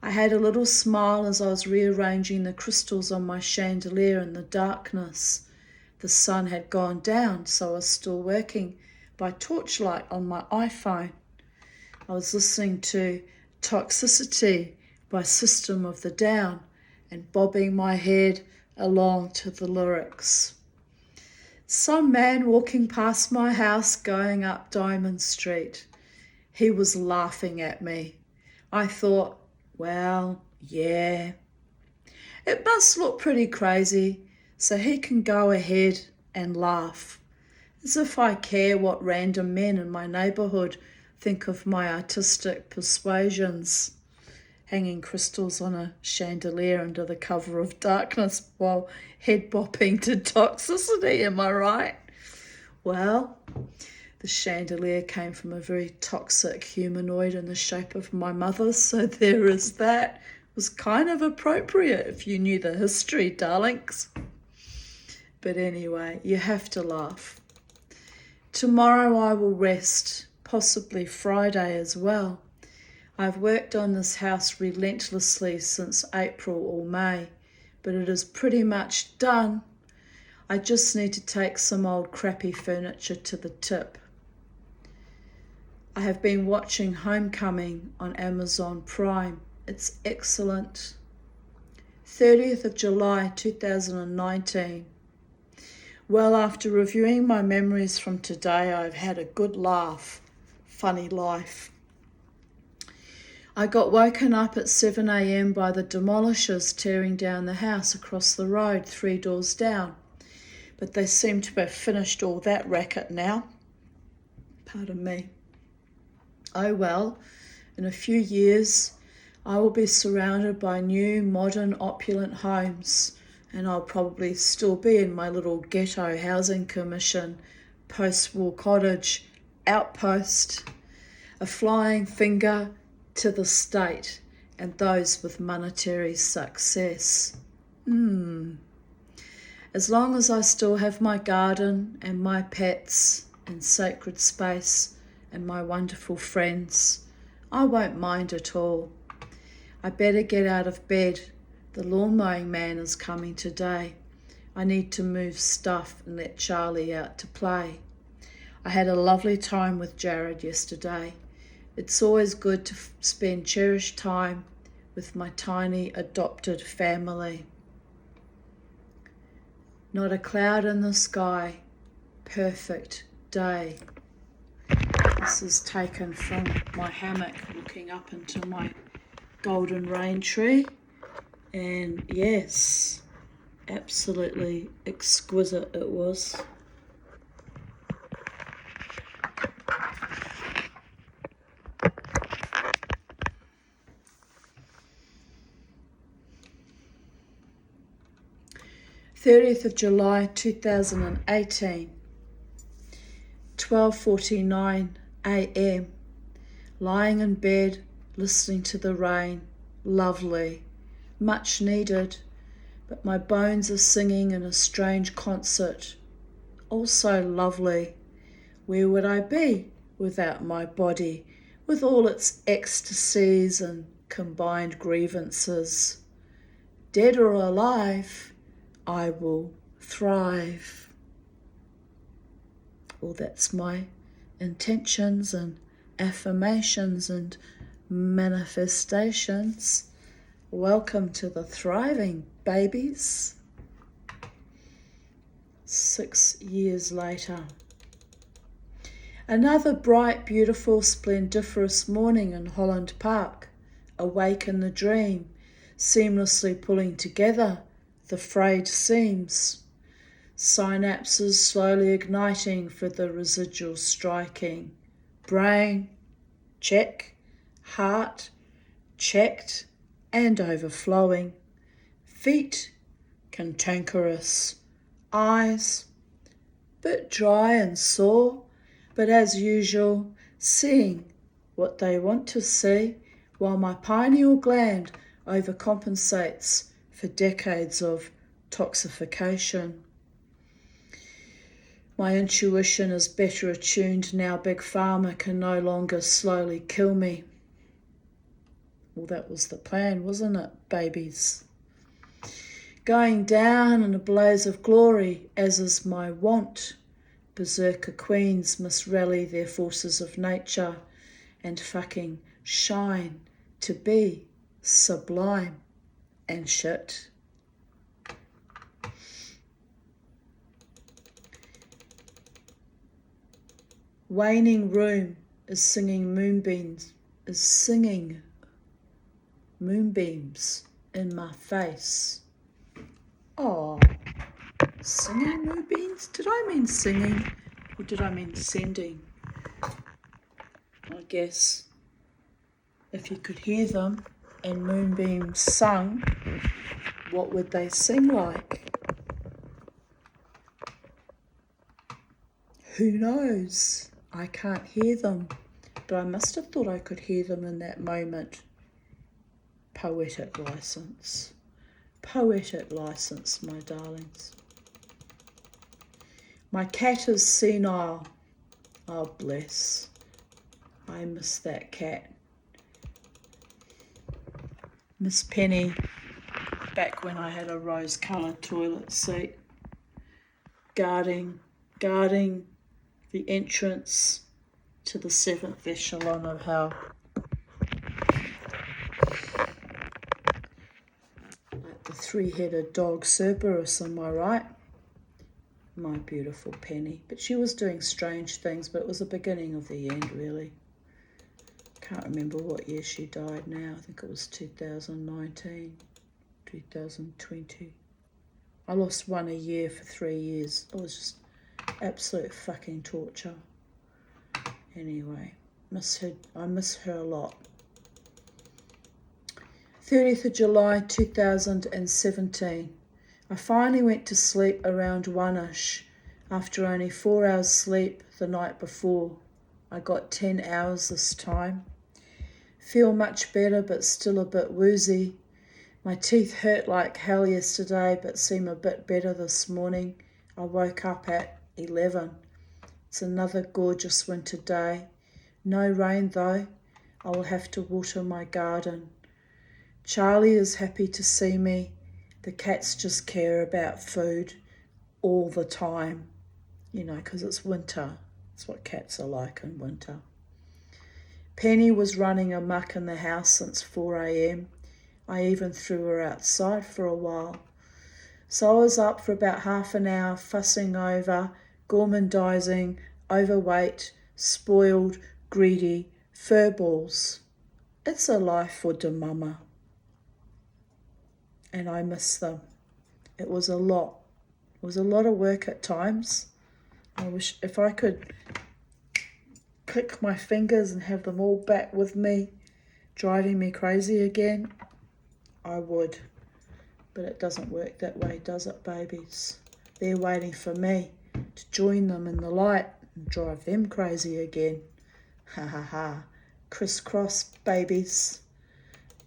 I had a little smile as I was rearranging the crystals on my chandelier in the darkness. The sun had gone down, so I was still working by torchlight on my iPhone. I was listening to Toxicity by System of the Down and bobbing my head along to the lyrics. Some man walking past my house going up Diamond Street. He was laughing at me. I thought, well, yeah. It must look pretty crazy, so he can go ahead and laugh. As if I care what random men in my neighbourhood think of my artistic persuasions. Hanging crystals on a chandelier under the cover of darkness while head bopping to Toxicity, am I right? Well, the chandelier came from a very toxic humanoid in the shape of my mother, so there is that. It was kind of appropriate if you knew the history, darlings. But anyway, you have to laugh. Tomorrow I will rest, possibly Friday as well. I've worked on this house relentlessly since April or May, but it is pretty much done. I just need to take some old crappy furniture to the tip. I have been watching Homecoming on Amazon Prime. It's excellent. 30th of July 2019. Well, after reviewing my memories from today, I've had a good laugh. Funny life. I got woken up at 7 a.m. by the demolishers tearing down the house across the road 3 doors down. But they seem to have finished all that racket now. Pardon me. Oh well, in a few years I will be surrounded by new, modern, opulent homes, and I'll probably still be in my little ghetto housing commission, post-war cottage, outpost, a flying finger to the state and those with monetary success. As long as I still have my garden and my pets and sacred space and my wonderful friends, I won't mind at all. I better get out of bed. The lawn mowing man is coming today. I need to move stuff and let Charlie out to play. I had a lovely time with Jared yesterday. It's always good to spend cherished time with my tiny adopted family. Not a cloud in the sky. Perfect day. This is taken from my hammock looking up into my golden rain tree. And yes, absolutely exquisite it was. th of July 2018, 12:49 a.m. Lying in bed, listening to the rain. Lovely, much needed, but my bones are singing in a strange concert. Also lovely. Where would I be without my body, with all its ecstasies and combined grievances? Dead or alive, I will thrive. Well, that's my intentions and affirmations and manifestations. Welcome to the thriving, babies. 6 years later. Another bright, beautiful, splendiferous morning in Holland Park. Awake in the dream, seamlessly pulling together the frayed seams. Synapses slowly igniting for the residual striking. Brain, check. Heart, checked and overflowing. Feet, cantankerous. Eyes, bit dry and sore, but as usual, seeing what they want to see, while my pineal gland overcompensates for decades of toxification. My intuition is better attuned now Big Pharma can no longer slowly kill me. Well, that was the plan, wasn't it, babies? Going down in a blaze of glory, as is my wont. Berserker queens must rally their forces of nature and fucking shine to be sublime and shit. Waning room is singing moonbeams in my face. Oh, singing moonbeams? Did I mean singing or did I mean sending? I guess if you could hear them and moonbeams sung, what would they sing like? Who knows? I can't hear them, but I must have thought I could hear them in that moment. Poetic license. Poetic license, my darlings. My cat is senile. Oh, bless. I miss that cat. Miss Penny, back when I had a rose-coloured toilet seat, guarding the entrance to the 7th echelon of hell. At the three-headed dog, Cerberus, am I right? My beautiful Penny. But she was doing strange things, but it was the beginning of the end, really. Can't remember what year she died now. I think it was 2019, 2020. I lost one a year for 3 years. It was just absolute fucking torture. Anyway, I miss her a lot. 30th of July 2017. I finally went to sleep around 1ish after only 4 hours sleep the night before. I got 10 hours this time. Feel much better but still a bit woozy. My teeth hurt like hell yesterday but seem a bit better this morning. I woke up at 11. It's another gorgeous winter day. No rain though. I will have to water my garden. Charlie is happy to see me. The cats just care about food all the time, you know, because it's winter. That's what cats are like in winter. Penny was running amok in the house since 4 a.m. I even threw her outside for a while. So I was up for about half an hour fussing over, gormandising, overweight, spoiled, greedy, furballs. It's a life for the mama. And I miss them. It was a lot. It was a lot of work at times. I wish if I could click my fingers and have them all back with me, driving me crazy again, I would. But it doesn't work that way, does it, babies? They're waiting for me to join them in the light and drive them crazy again. Ha ha ha. Crisscross, babies.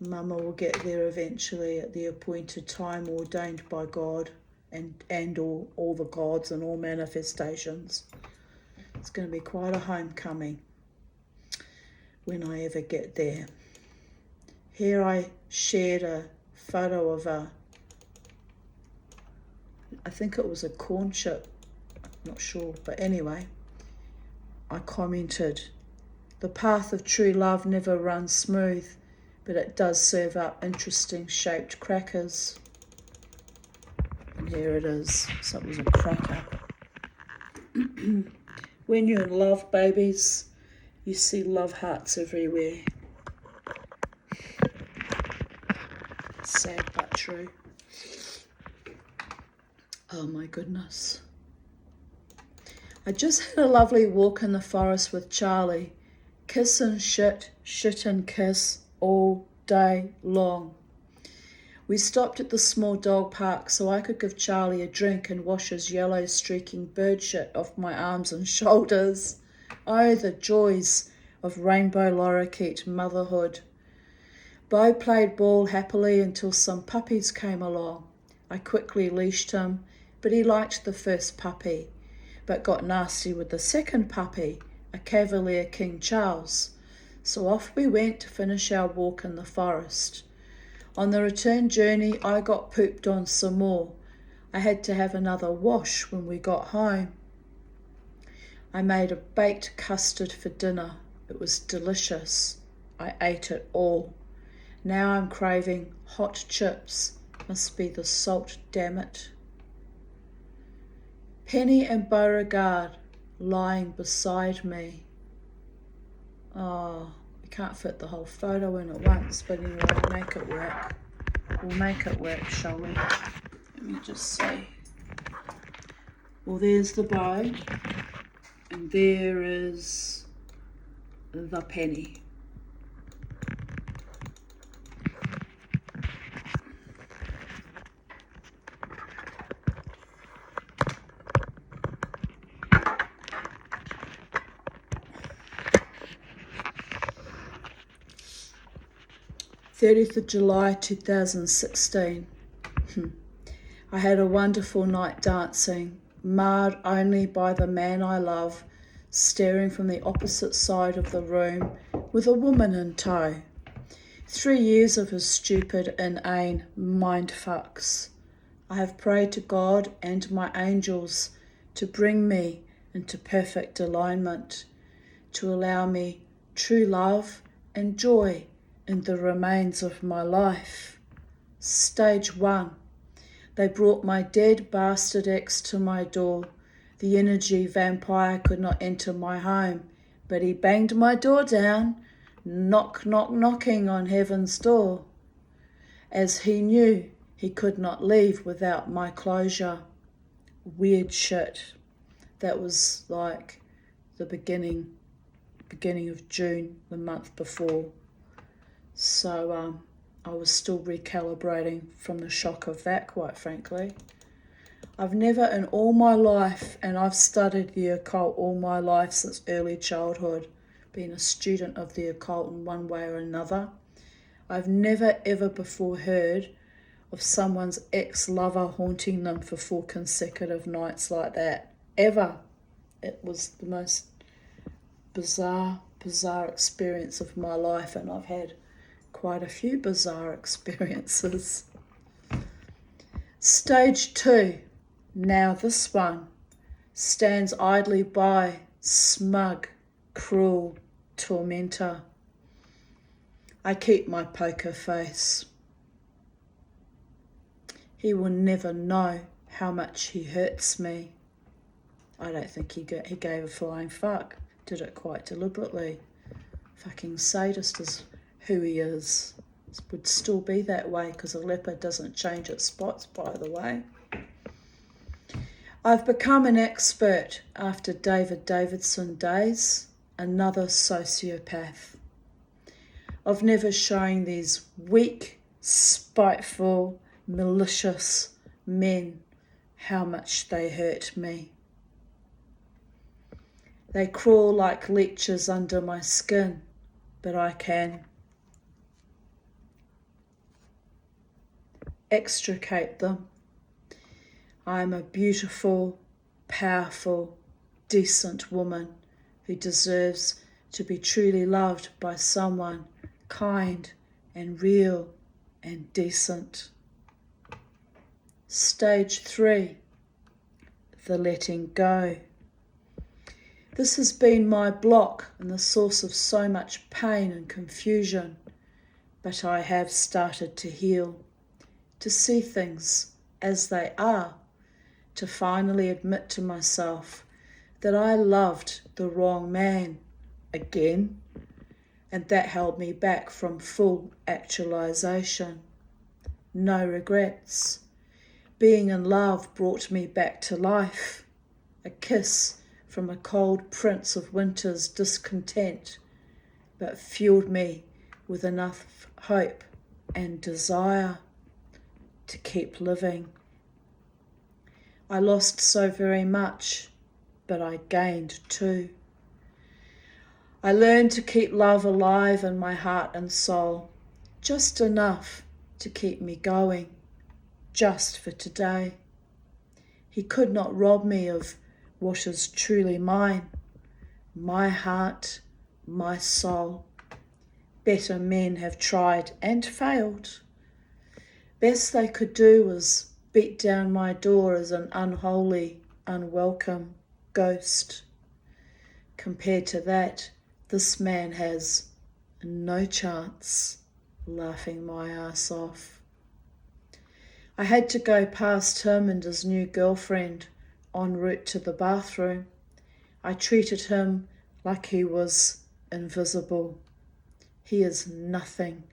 Mama will get there eventually at the appointed time ordained by God and all the gods and all manifestations. It's going to be quite a homecoming when I ever get there. Here I shared a photo of I think it was a corn chip, not sure, but anyway, I commented, the path of true love never runs smooth, but it does serve up interesting shaped crackers. And here it is. So it was a cracker. When you're in love, babies, you see love hearts everywhere. Sad but true. Oh my goodness. I just had a lovely walk in the forest with Charlie. Kiss and shit, shit and kiss all day long. We stopped at the small dog park so I could give Charlie a drink and wash his yellow streaking bird shit off my arms and shoulders. Oh, the joys of rainbow lorikeet motherhood. Bo played ball happily until some puppies came along. I quickly leashed him, but he liked the first puppy, but got nasty with the second puppy, a Cavalier King Charles. So off we went to finish our walk in the forest. On the return journey, I got pooped on some more. I had to have another wash when we got home. I made a baked custard for dinner. It was delicious. I ate it all. Now I'm craving hot chips. Must be the salt, damn it. Penny and Beauregard lying beside me. Oh, we can't fit the whole photo in at once, but anyway, we'll make it work. We'll make it work, shall we? Let me just see. Well, there's the bow, and there is the Penny. July 30th, 2016. I had a wonderful night dancing, marred only by the man I love, staring from the opposite side of the room with a woman in tow. 3 years of his stupid, inane mind fucks. I have prayed to God and my angels to bring me into perfect alignment, to allow me true love and joy in the remains of my life. Stage 1 They brought my dead bastard ex to my door. The energy vampire could not enter my home, but he banged my door down, knock, knock, knocking on heaven's door, as he knew he could not leave without my closure. Weird shit. That was like the beginning of June, the month before. So I was still recalibrating from the shock of that, quite frankly. I've never in all my life, and I've studied the occult all my life since early childhood, been a student of the occult in one way or another. I've never ever before heard of someone's ex-lover haunting them for 4 consecutive nights like that. Ever. It was the most bizarre experience of my life, and I've had quite a few bizarre experiences. Stage 2. Now this one stands idly by, smug, cruel tormentor. I keep my poker face. He will never know how much he hurts me. I don't think he gave a flying fuck. Did it quite deliberately. Fucking sadist is who he is. Would still be that way because a leopard doesn't change its spots, by the way. I've become an expert after David Davidson days, another sociopath, of never showing these weak, spiteful, malicious men how much they hurt me. They crawl like leeches under my skin, but I can extricate them. I am a beautiful, powerful, decent woman who deserves to be truly loved by someone kind and real and decent. Stage 3, the letting go. This has been my block and the source of so much pain and confusion, but I have started to heal, to see things as they are, to finally admit to myself that I loved the wrong man again, and that held me back from full actualization. No regrets. Being in love brought me back to life. A kiss from a cold prince of winter's discontent, but fueled me with enough hope and desire to keep living. I lost so very much, but I gained too. I learned to keep love alive in my heart and soul, just enough to keep me going, just for today. He could not rob me of what is truly mine, my heart, my soul. Better men have tried and failed. Best they could do was beat down my door as an unholy, unwelcome ghost. Compared to that, this man has no chance, laughing my ass off. I had to go past him and his new girlfriend en route to the bathroom. I treated him like he was invisible. He is nothing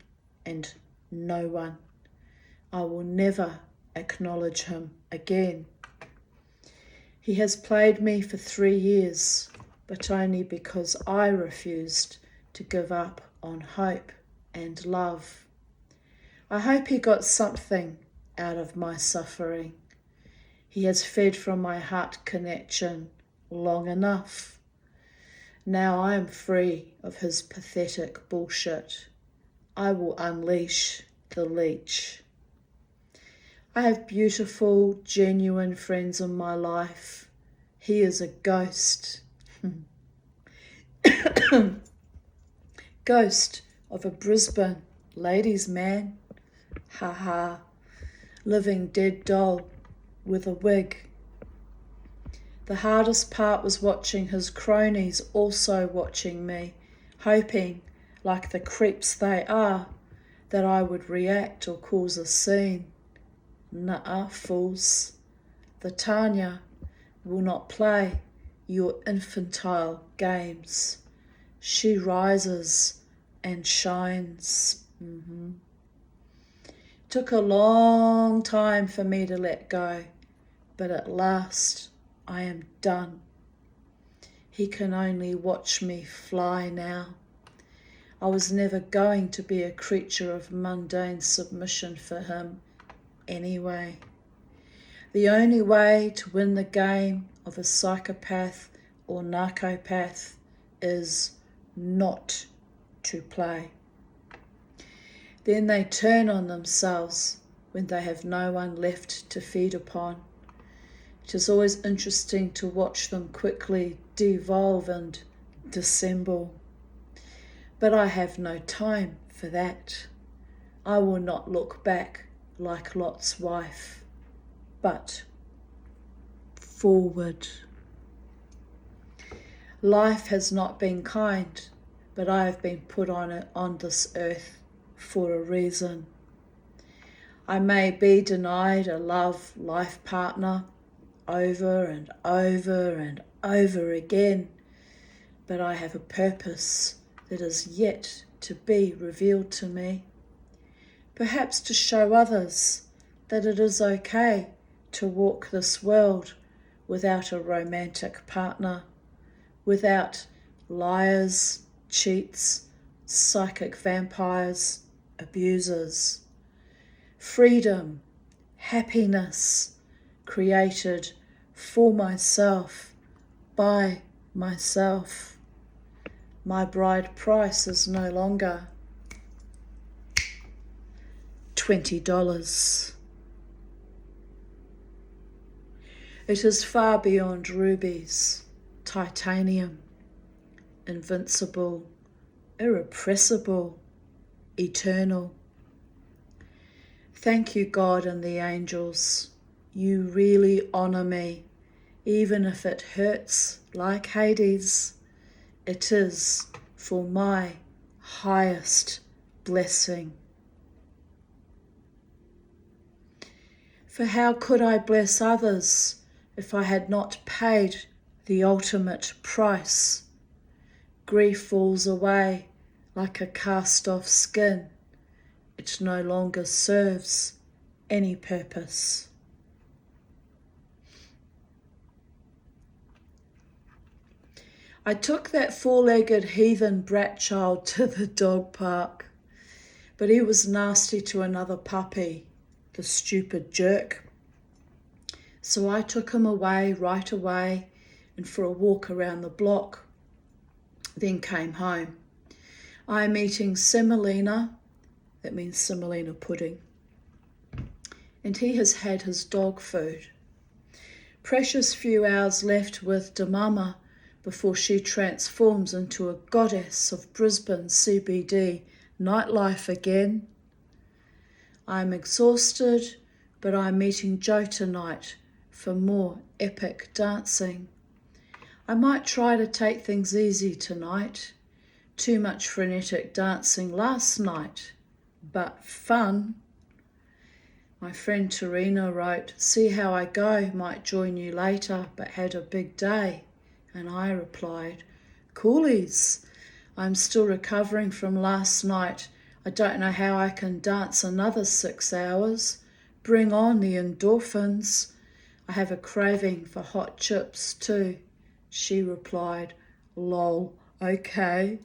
and no one. I will never acknowledge him again. He has played me for 3 years, but only because I refused to give up on hope and love. I hope he got something out of my suffering. He has fed from my heart connection long enough. Now I am free of his pathetic bullshit. I will unleash the leech. I have beautiful, genuine friends in my life. He is a ghost. Ghost of a Brisbane ladies' man. Ha ha. Living dead doll with a wig. The hardest part was watching his cronies also watching me, hoping, like the creeps they are, that I would react or cause a scene. Nuh-uh, fools. The Tanya will not play your infantile games. She rises and shines. Took a long time for me to let go, but at last I am done. He can only watch me fly now. I was never going to be a creature of mundane submission for him anyway. The only way to win the game of a psychopath or narcopath is not to play. Then they turn on themselves when they have no one left to feed upon. It is always interesting to watch them quickly devolve and dissemble. But I have no time for that. I will not look back like Lot's wife, but forward. Life has not been kind, but I have been put on this earth for a reason. I may be denied a life partner over and over and over again, but I have a purpose that is yet to be revealed to me. Perhaps to show others that it is okay to walk this world without a romantic partner, without liars, cheats, psychic vampires, abusers. Freedom, happiness, created for myself, by myself. My bride price is no longer $20. It is far beyond rubies, titanium, invincible, irrepressible, eternal. Thank you, God and the angels. You really honour me, even if it hurts like Hades. It is for my highest blessing. For how could I bless others if I had not paid the ultimate price? Grief falls away like a cast-off skin. It no longer serves any purpose. I took that four-legged heathen brat child to the dog park, but he was nasty to another puppy, the stupid jerk. So I took him away right away and for a walk around the block, then came home. I'm eating semolina, that means semolina pudding, and he has had his dog food. Precious few hours left with Damama before she transforms into a goddess of Brisbane CBD nightlife again. I'm exhausted, but I'm meeting Joe tonight for more epic dancing. I might try to take things easy tonight. Too much frenetic dancing last night, but fun. My friend Tarina wrote, "See how I go, might join you later, but had a big day." And I replied, "Coolies, I'm still recovering from last night. I don't know how I can dance another 6 hours. Bring on the endorphins. I have a craving for hot chips too." She replied, "Lol, okay."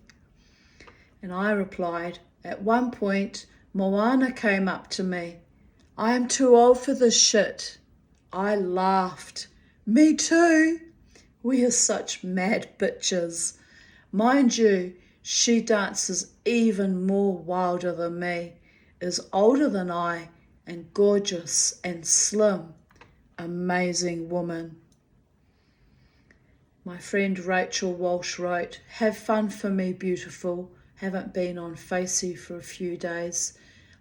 And I replied, "At one point, Moana came up to me. I am too old for this shit." I laughed. "Me too. We are such mad bitches." Mind you, she dances even more wilder than me, is older than I, and gorgeous and slim. Amazing woman. My friend Rachel Walsh wrote, "Have fun for me, beautiful. Haven't been on Facey for a few days.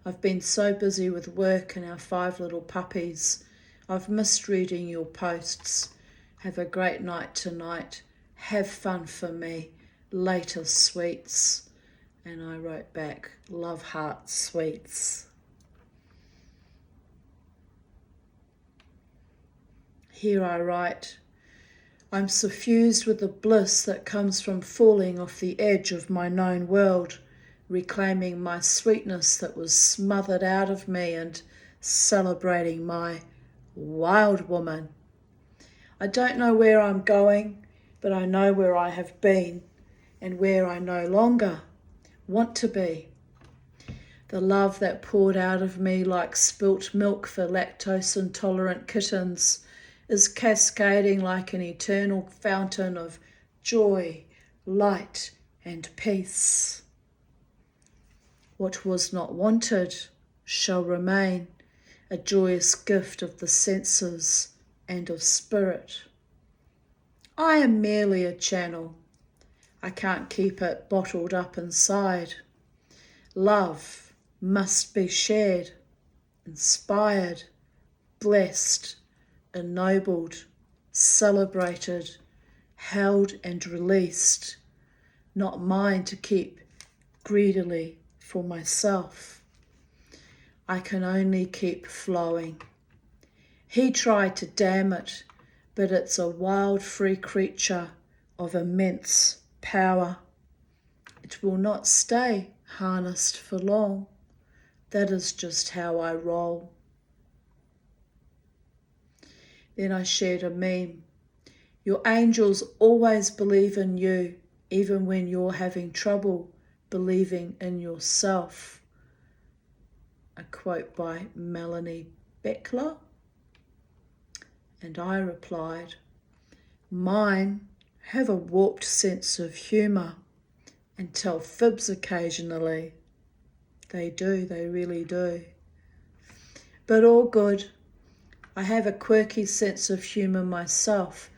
I've been so busy with work and our 5 little puppies. I've missed reading your posts. Have a great night tonight. Have fun for me. Later, sweets." And I wrote back, "Love heart, sweets." Here I write, I'm suffused with the bliss that comes from falling off the edge of my known world, reclaiming my sweetness that was smothered out of me and celebrating my wild woman. I don't know where I'm going, but I know where I have been and where I no longer want to be. The love that poured out of me like spilt milk for lactose intolerant kittens is cascading like an eternal fountain of joy, light, and peace. What was not wanted shall remain, a joyous gift of the senses and of spirit. I am merely a channel. I can't keep it bottled up inside. Love must be shared, inspired, blessed, ennobled, celebrated, held and released, not mine to keep greedily for myself. I can only keep flowing. He tried to dam it, but it's a wild, free creature of immense power. It will not stay harnessed for long. That is just how I roll. Then I shared a meme. Your angels always believe in you, even when you're having trouble believing in yourself. A quote by Melanie Beckler. And I replied, mine have a warped sense of humour and tell fibs occasionally. They do, they really do. But all good. I have a quirky sense of humour myself,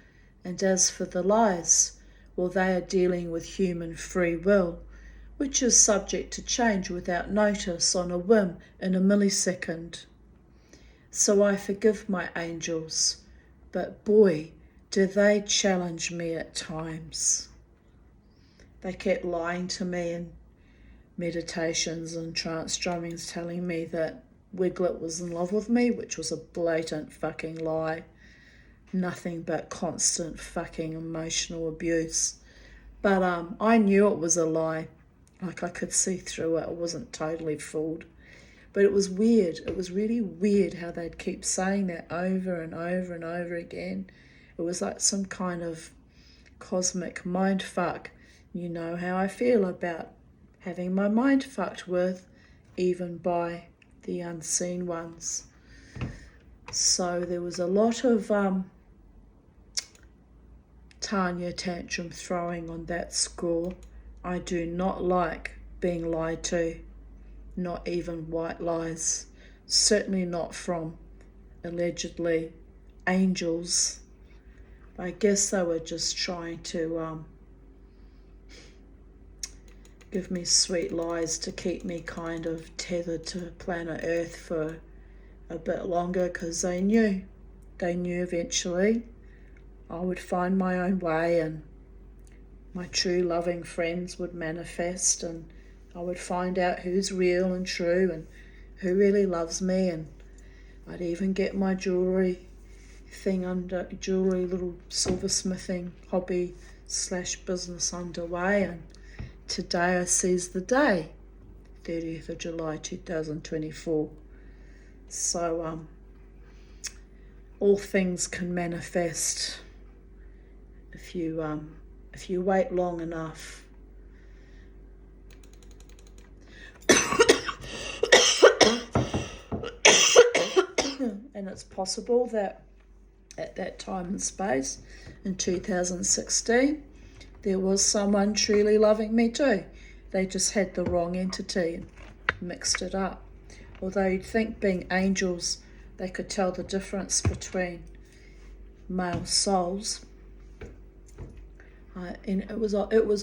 and as for the lies, well, they are dealing with human free will, which is subject to change without notice on a whim in a millisecond. So I forgive my angels, but boy, do they challenge me at times. They kept lying to me in meditations and trance drummings, telling me that Wiglet was in love with me, which was a blatant fucking lie. Nothing but constant fucking emotional abuse. But I knew it was a lie. Like, I could see through it. I wasn't totally fooled. But it was weird. It was really weird how they'd keep saying that over and over and over again. It was like some kind of cosmic mind fuck. You know how I feel about having my mind fucked with, even by the unseen ones. So there was a lot of Tanya tantrum throwing on that score. I do not like being lied to, not even white lies, certainly not from allegedly angels. I guess they were just trying to give me sweet lies to keep me kind of tethered to planet Earth for a bit longer, because they knew eventually I would find my own way and my true loving friends would manifest, and I would find out who's real and true and who really loves me, and I'd even get my jewelry little silversmithing hobby / business underway. And today I seize the day, 30th of July 2024. So all things can manifest if you wait long enough. And it's possible that at that time and space in 2016 there was someone truly loving me too. They just had the wrong entity and mixed it up. Although you'd think, being angels, they could tell the difference between male souls. And it was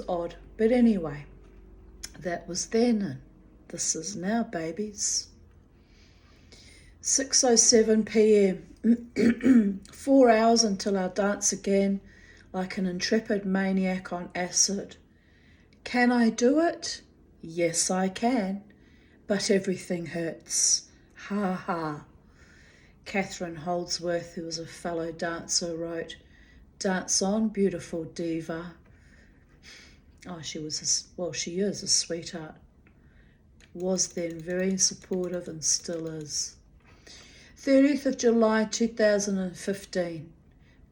odd. But anyway, that was then, and this is now, babies. 6:07 p.m. 4 hours until our dance again, like an intrepid maniac on acid. Can I do it? Yes, I can. But everything hurts. Ha ha. Catherine Holdsworth, who was a fellow dancer, wrote, "Dance on, beautiful diva." Oh, she is a sweetheart. Was then very supportive and still is. 30th of July 2015.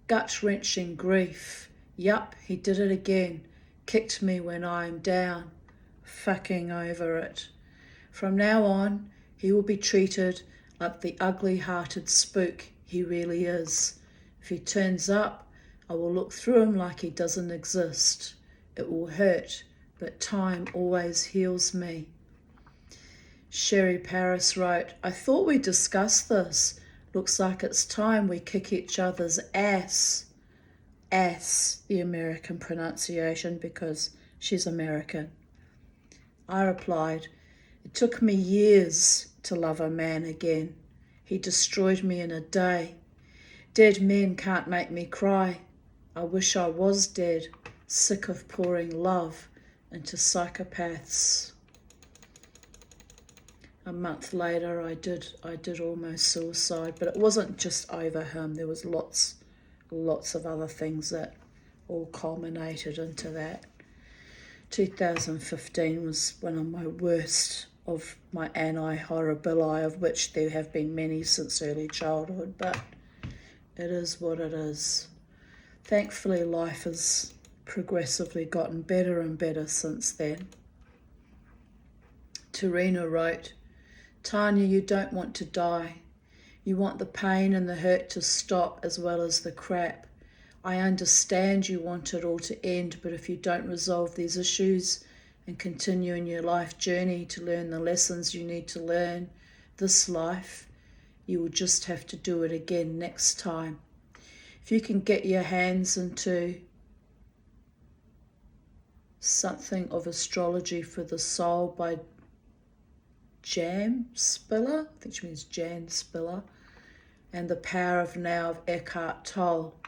Gut-wrenching grief. Yup, he did it again. Kicked me when I'm down. Fucking over it. From now on, he will be treated like the ugly-hearted spook he really is. If he turns up, I will look through him like he doesn't exist. It will hurt, but time always heals me. Sherry Paris wrote, "I thought we discussed this. Looks like it's time we kick each other's ass." Ass, the American pronunciation, because she's American. I replied, "It took me years to love a man again. He destroyed me in a day. Dead men can't make me cry. I wish I was dead, sick of pouring love into psychopaths." A month later, I did almost suicide, but it wasn't just over him. There was lots of other things that all culminated into that. 2015 was one of my worst of my ani horribili, of which there have been many since early childhood, but it is what it is. Thankfully, life has progressively gotten better and better since then. Terina wrote, "Tanya, you don't want to die. You want the pain and the hurt to stop as well as the crap. I understand you want it all to end, but if you don't resolve these issues and continue in your life journey to learn the lessons you need to learn this life, you will just have to do it again next time." If you can get your hands into something of Astrology for the Soul by Jan Spiller, I think she means Jan Spiller, and The Power of Now of Eckhart Tolle.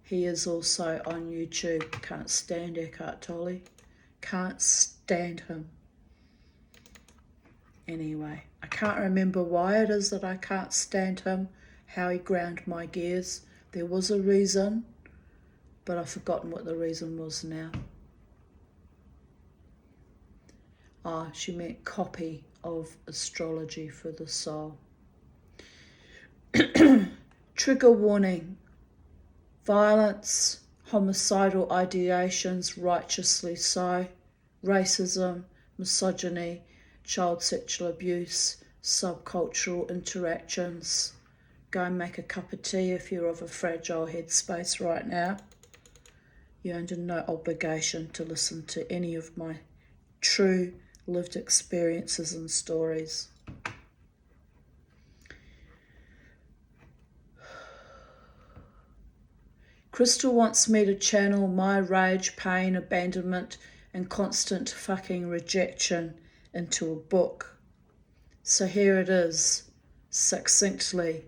He is also on YouTube. Can't stand Eckhart Tolle. Can't stand him. Anyway, I can't remember why it is that I can't stand him, how he ground my gears. There was a reason, but I've forgotten what the reason was now. She meant copy of Astrology for the Soul. Trigger warning. Violence, homicidal ideations, righteously so, racism, misogyny, child sexual abuse, subcultural interactions. Go and make a cup of tea if you're of a fragile headspace right now. You're under no obligation to listen to any of my true lived experiences and stories. Crystal wants me to channel my rage, pain, abandonment, and constant fucking rejection into a book. So here it is, succinctly.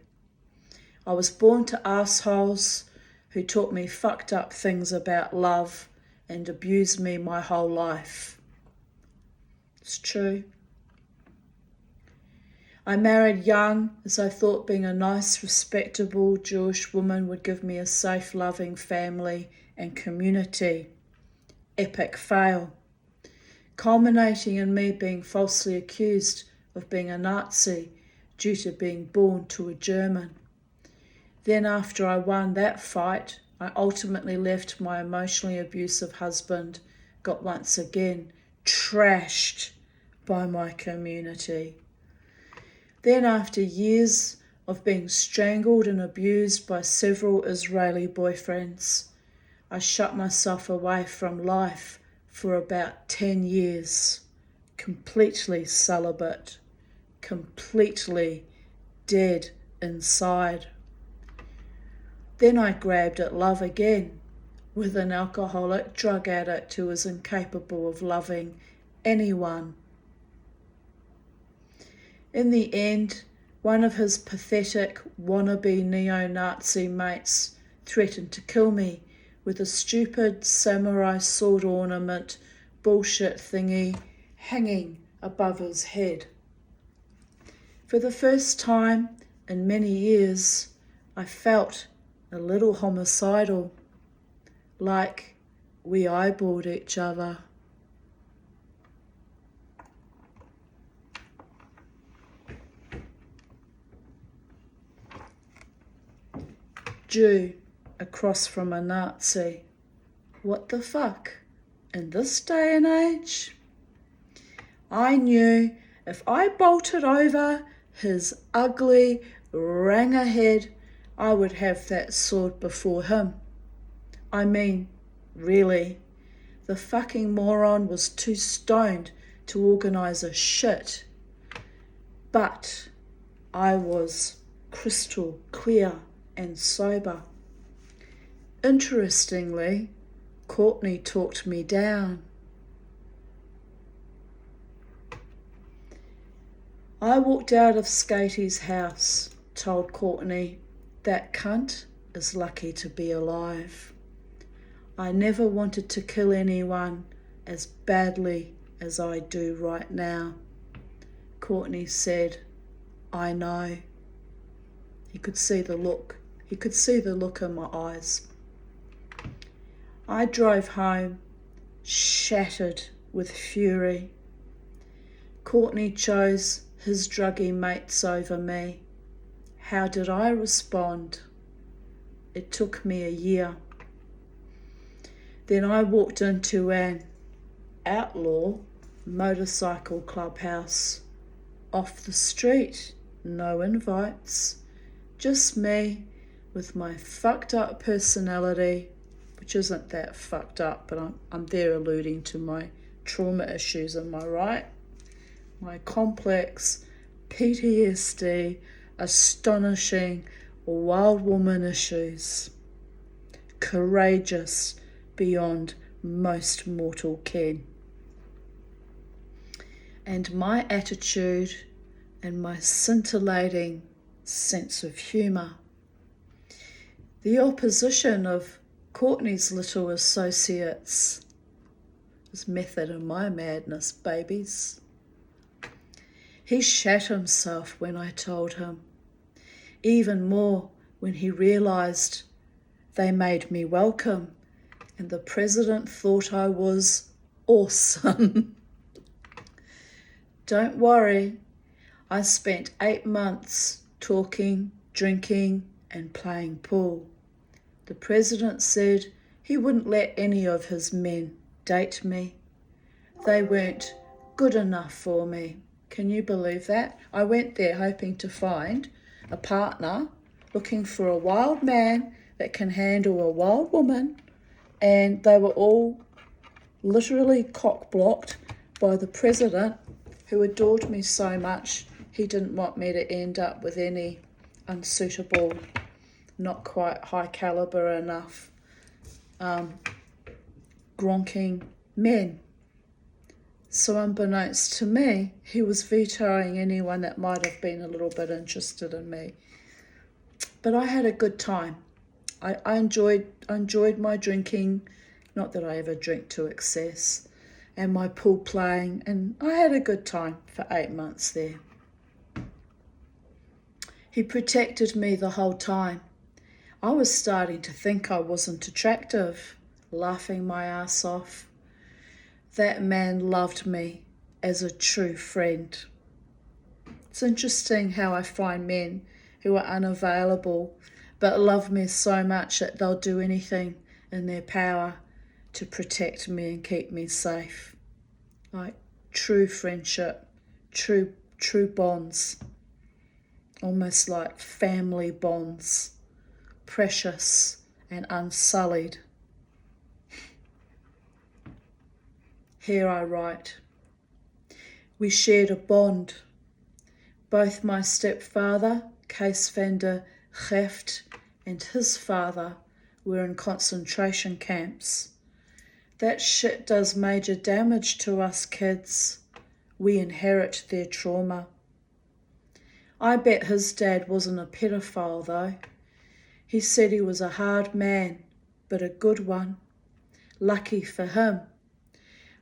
I was born to assholes who taught me fucked up things about love and abused me my whole life. It's true. I married young as I thought being a nice, respectable Jewish woman would give me a safe, loving family and community. Epic fail. Culminating in me being falsely accused of being a Nazi due to being born to a German. Then after I won that fight, I ultimately left my emotionally abusive husband, got once again trashed by my community. Then after years of being strangled and abused by several Israeli boyfriends, I shut myself away from life for about 10 years, completely celibate, completely dead inside. Then I grabbed at love again with an alcoholic drug addict who was incapable of loving anyone. In the end, one of his pathetic wannabe neo-Nazi mates threatened to kill me with a stupid samurai sword ornament bullshit thingy hanging above his head. For the first time in many years, I felt a little homicidal, like we eyeballed each other. Jew across from a Nazi. What the fuck? In this day and age? I knew if I bolted over his ugly ranger head, I would have that sword before him. I mean, really, the fucking moron was too stoned to organise a shit. But I was crystal clear and sober. Interestingly, Courtney talked me down. I walked out of Skatey's house, told Courtney, that cunt is lucky to be alive. I never wanted to kill anyone as badly as I do right now. Courtney said, I know. He could see the look. He could see the look in my eyes. I drove home, shattered with fury. Courtney chose his druggy mates over me. How did I respond? It took me a year. Then I walked into an outlaw motorcycle clubhouse. Off the street, no invites, just me with my fucked up personality, which isn't that fucked up, but I'm there alluding to my trauma issues, am I right? My complex PTSD, astonishing wild woman issues, courageous beyond most mortal ken. And my attitude and my scintillating sense of humour. The opposition of Courtney's little associates was method in my madness, babies. He shat himself when I told him, even more when he realised they made me welcome and the president thought I was awesome. Don't worry, I spent 8 months talking, drinking and playing pool. The president said he wouldn't let any of his men date me. They weren't good enough for me. Can you believe that? I went there hoping to find a partner, looking for a wild man that can handle a wild woman, and they were all literally cock-blocked by the president, who adored me so much he didn't want me to end up with any unsuitable, not quite high caliber enough gronking men. So unbeknownst to me, he was vetoing anyone that might have been a little bit interested in me. But I had a good time. I enjoyed my drinking, not that I ever drink to excess, and my pool playing, and I had a good time for 8 months there. He protected me the whole time. I was starting to think I wasn't attractive, laughing my ass off. That man loved me as a true friend. It's interesting how I find men who are unavailable but love me so much that they'll do anything in their power to protect me and keep me safe. Like true friendship, true bonds, almost like family bonds, precious and unsullied. Here I write, we shared a bond. Both my stepfather, Kees van der Graft, and his father were in concentration camps. That shit does major damage to us kids. We inherit their trauma. I bet his dad wasn't a pedophile though. He said he was a hard man, but a good one. Lucky for him.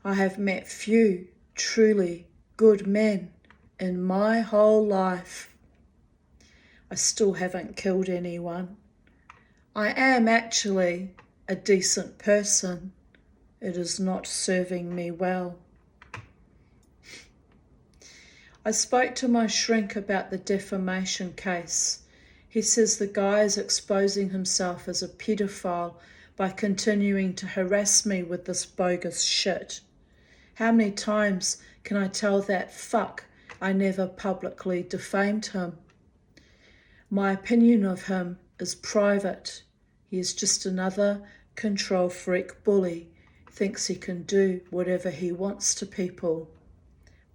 I have met few truly good men in my whole life. I still haven't killed anyone. I am actually a decent person. It is not serving me well. I spoke to my shrink about the defamation case. He says the guy is exposing himself as a paedophile by continuing to harass me with this bogus shit. How many times can I tell that fuck I never publicly defamed him? My opinion of him is private. He is just another control freak bully, thinks he can do whatever he wants to people.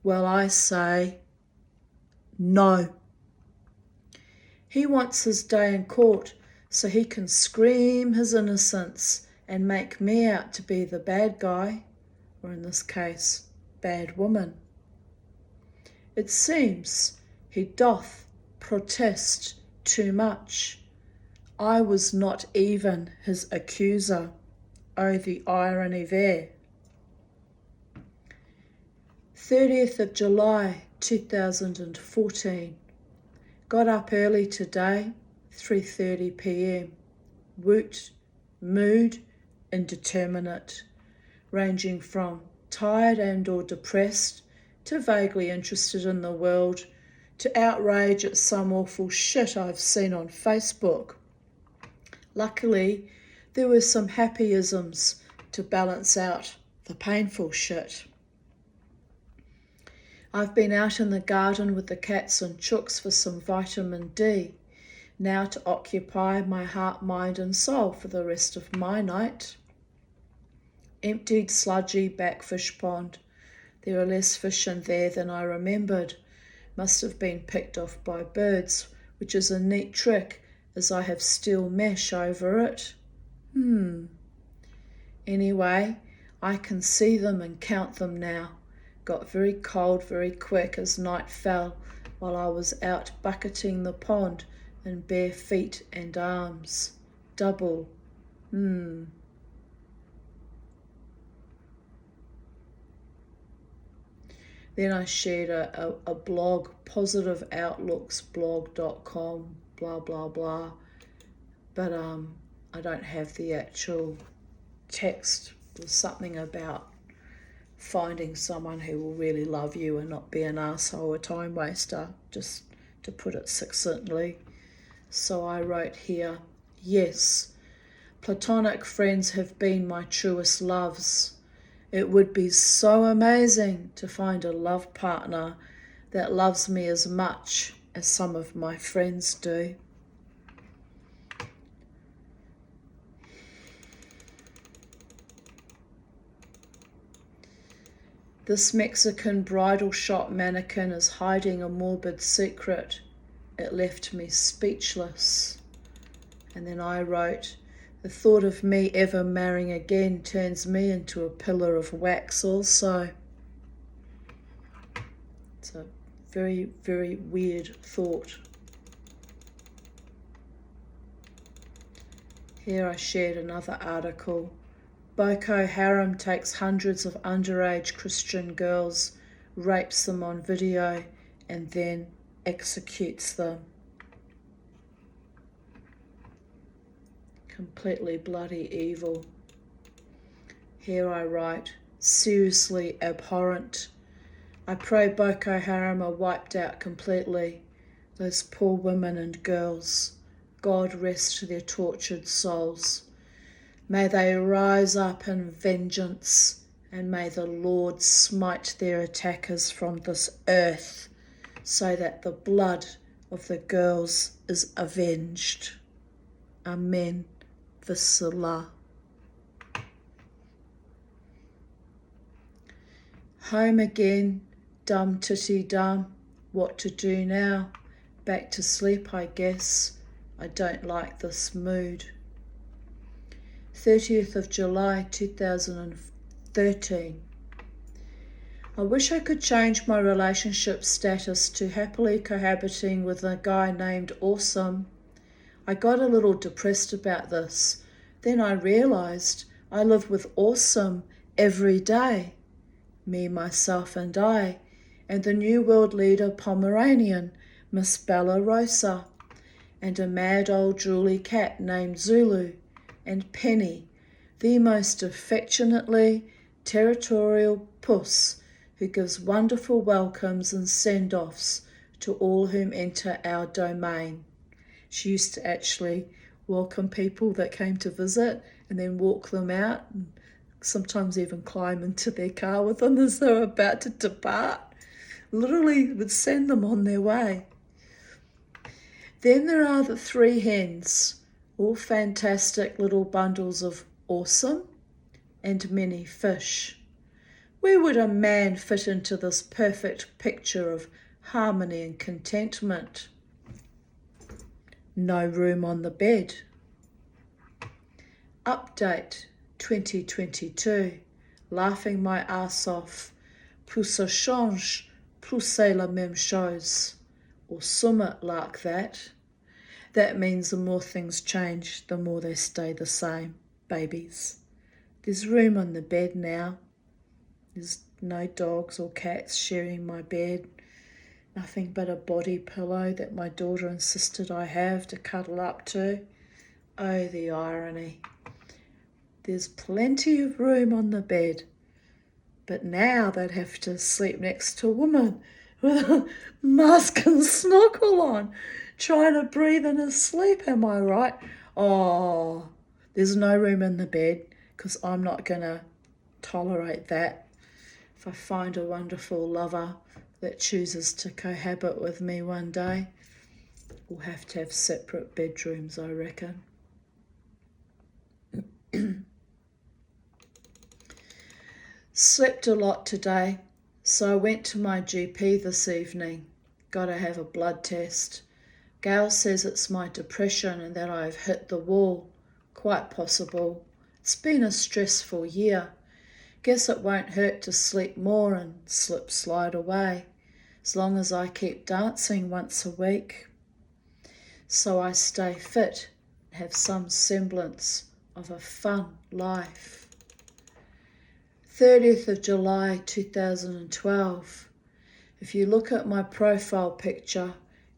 Well, I say, no. He wants his day in court so he can scream his innocence and make me out to be the bad guy, or in this case, bad woman. It seems he doth protest too much. I was not even his accuser. Oh, the irony there. 30th of July 2014. Got up early today, 3:30 p.m. Woot, mood, indeterminate, ranging from tired and or depressed to vaguely interested in the world to outrage at some awful shit I've seen on Facebook. Luckily, there were some happyisms to balance out the painful shit. I've been out in the garden with the cats and chooks for some vitamin D, now to occupy my heart, mind and soul for the rest of my night. Emptied sludgy backfish pond. There are less fish in there than I remembered. Must have been picked off by birds, which is a neat trick as I have steel mesh over it. Anyway, I can see them and count them now. Got very cold very quick as night fell while I was out bucketing the pond in bare feet and arms. Double. Then I shared a blog, positiveoutlooksblog.com, blah, blah, blah. But I don't have the actual text. There's something about finding someone who will really love you and not be an asshole or time waster, just to put it succinctly. So I wrote here, yes, platonic friends have been my truest loves. It would be so amazing to find a love partner that loves me as much as some of my friends do. This Mexican bridal shop mannequin is hiding a morbid secret. It left me speechless. And then I wrote, the thought of me ever marrying again turns me into a pillar of wax also. It's a very, very weird thought. Here I shared another article. Boko Haram takes hundreds of underage Christian girls, rapes them on video, and then executes them. Completely bloody evil. Here I write, seriously abhorrent. I pray Boko Haram are wiped out completely. Those poor women and girls. God rest their tortured souls. May they rise up in vengeance, and may the Lord smite their attackers from this earth, so that the blood of the girls is avenged. Amen. V'salah. Home again, dumb titty dumb. What to do now? Back to sleep, I guess. I don't like this mood. 30th of July 2013. I wish I could change my relationship status to happily cohabiting with a guy named Awesome. I got a little depressed about this. Then I realized I live with Awesome every day. Me, myself and I, and the New World Leader Pomeranian, Miss Bella Rosa. and a mad old drooly cat named Zulu, and Penny, the most affectionately territorial puss who gives wonderful welcomes and send-offs to all whom enter our domain. She used to actually welcome people that came to visit and then walk them out and sometimes even climb into their car with them as they were about to depart. Literally would send them on their way. Then there are the three hens, all fantastic little bundles of awesome and many fish. Where would a man fit into this perfect picture of harmony and contentment? No room on the bed. Update 2022. Laughing my ass off. Plus ça change, plus c'est la même chose. Or summit like that. That means the more things change, the more they stay the same, babies. There's room on the bed now. There's no dogs or cats sharing my bed. Nothing but a body pillow that my daughter insisted I have to cuddle up to. Oh, the irony. There's plenty of room on the bed. But now they'd have to sleep next to a woman with a mask and snorkel on, trying to breathe in his sleep, am I right? Oh, there's no room in the bed because I'm not going to tolerate that. If I find a wonderful lover that chooses to cohabit with me one day, we'll have to have separate bedrooms, I reckon. Slept a lot today, so I went to my GP this evening. Got to have a blood test. Gail says it's my depression and that I've hit the wall. Quite possible. It's been a stressful year. Guess it won't hurt to sleep more and slide away, as long as I keep dancing once a week. So I stay fit and have some semblance of a fun life. 30th of July 2012. If you look at my profile picture,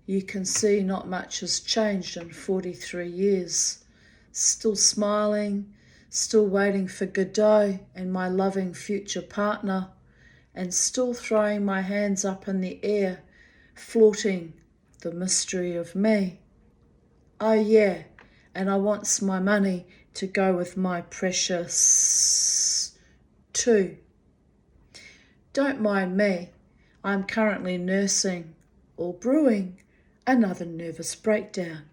you can see not much has changed in 43 years. Still smiling, still waiting for Godot and my loving future partner, and still throwing my hands up in the air, flaunting the mystery of me. Oh yeah, and I wants my money to go with my precious too. Don't mind me, I'm currently nursing or brewing another nervous breakdown.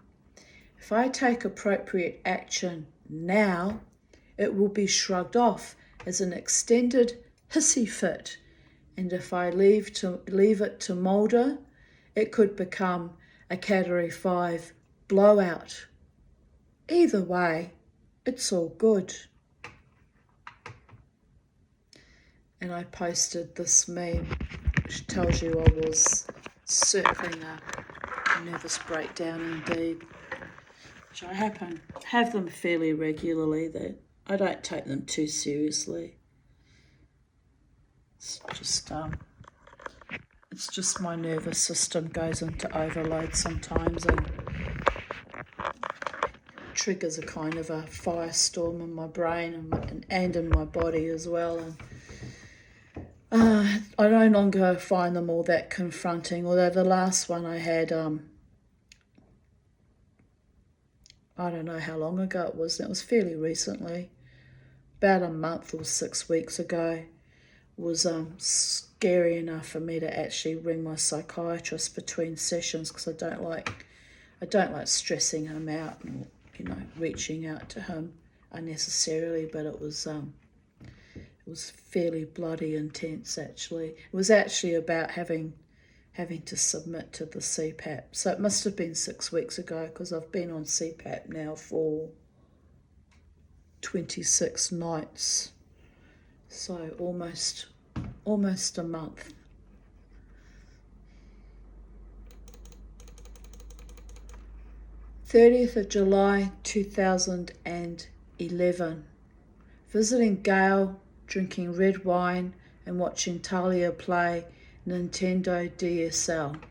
If I take appropriate action now, it will be shrugged off as an extended hissy fit, and if I leave it to moulder, it could become a Category 5 blowout. Either way, it's all good. And I posted this meme, which tells you I was circling a nervous breakdown indeed, which I have them fairly regularly. That I don't take them too seriously. It's just my nervous system goes into overload sometimes and triggers a kind of a firestorm in my brain and in my body as well. And I no longer find them all that confronting, although the last one I had, I don't know how long ago it was fairly recently, about a month or 6 weeks ago, was scary enough for me to actually ring my psychiatrist between sessions because I don't like stressing him out and reaching out to him unnecessarily, but it was fairly bloody intense actually. It was actually about having to submit to the CPAP. So it must have been 6 weeks ago because I've been on CPAP now for 26 nights. So almost a month. '30th of July 2011. Visiting Gail, drinking red wine and watching Talia play Nintendo DSL,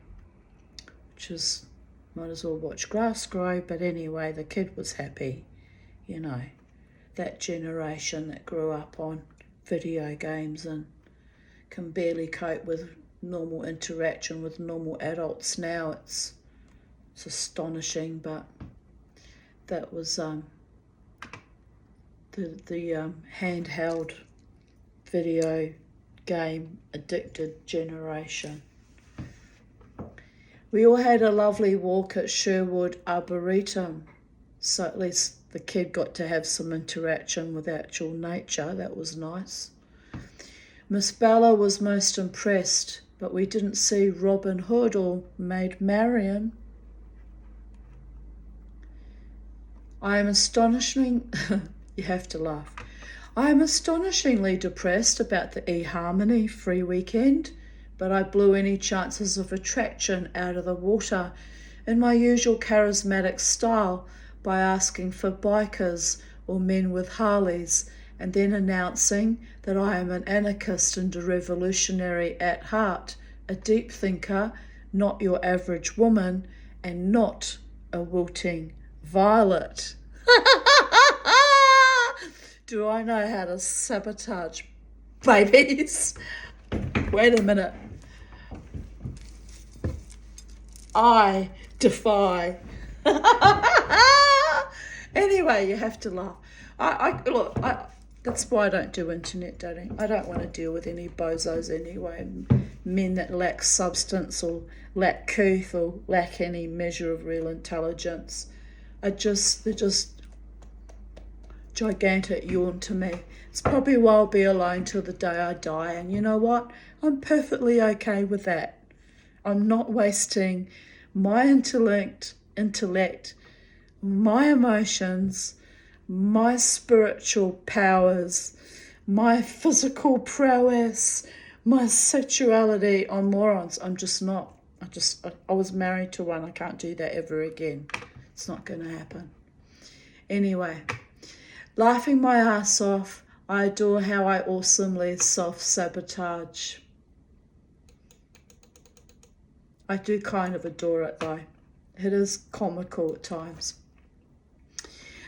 which is Might as well watch grass grow. But anyway, the kid was happy, you know, that generation that grew up on video games and can barely cope with normal interaction with normal adults now. It's astonishing, but that was the handheld video game addicted generation. We all had a lovely walk at Sherwood Arboretum, so at least the kid got to have some interaction with actual nature. That was nice. Miss Bella was most impressed, but we didn't see Robin Hood or Maid Marian. I am astonishing. You have to laugh. I am astonishingly depressed about the eHarmony free weekend, but I blew any chances of attraction out of the water in my usual charismatic style by asking for bikers or men with Harleys, and then announcing that I am an anarchist and a revolutionary at heart, a deep thinker, not your average woman, and not a wilting violet. Do I know how to sabotage babies? Wait a minute. I defy. Anyway, you have to laugh. That's why I don't do internet dating. I don't want to deal with any bozos anyway. Men that lack substance or lack couth or lack any measure of real intelligence. They're just gigantic yawn to me. It's probably why I'll be alone till the day I die. And you know what? I'm perfectly okay with that. I'm not wasting my intellect, my emotions, my spiritual powers, my physical prowess, my sexuality on morons. I'm just not. I was married to one. I can't do that ever again. It's not going to happen. Anyway, laughing my ass off, I adore how I awesomely self-sabotage. I do kind of adore it though. It is comical at times.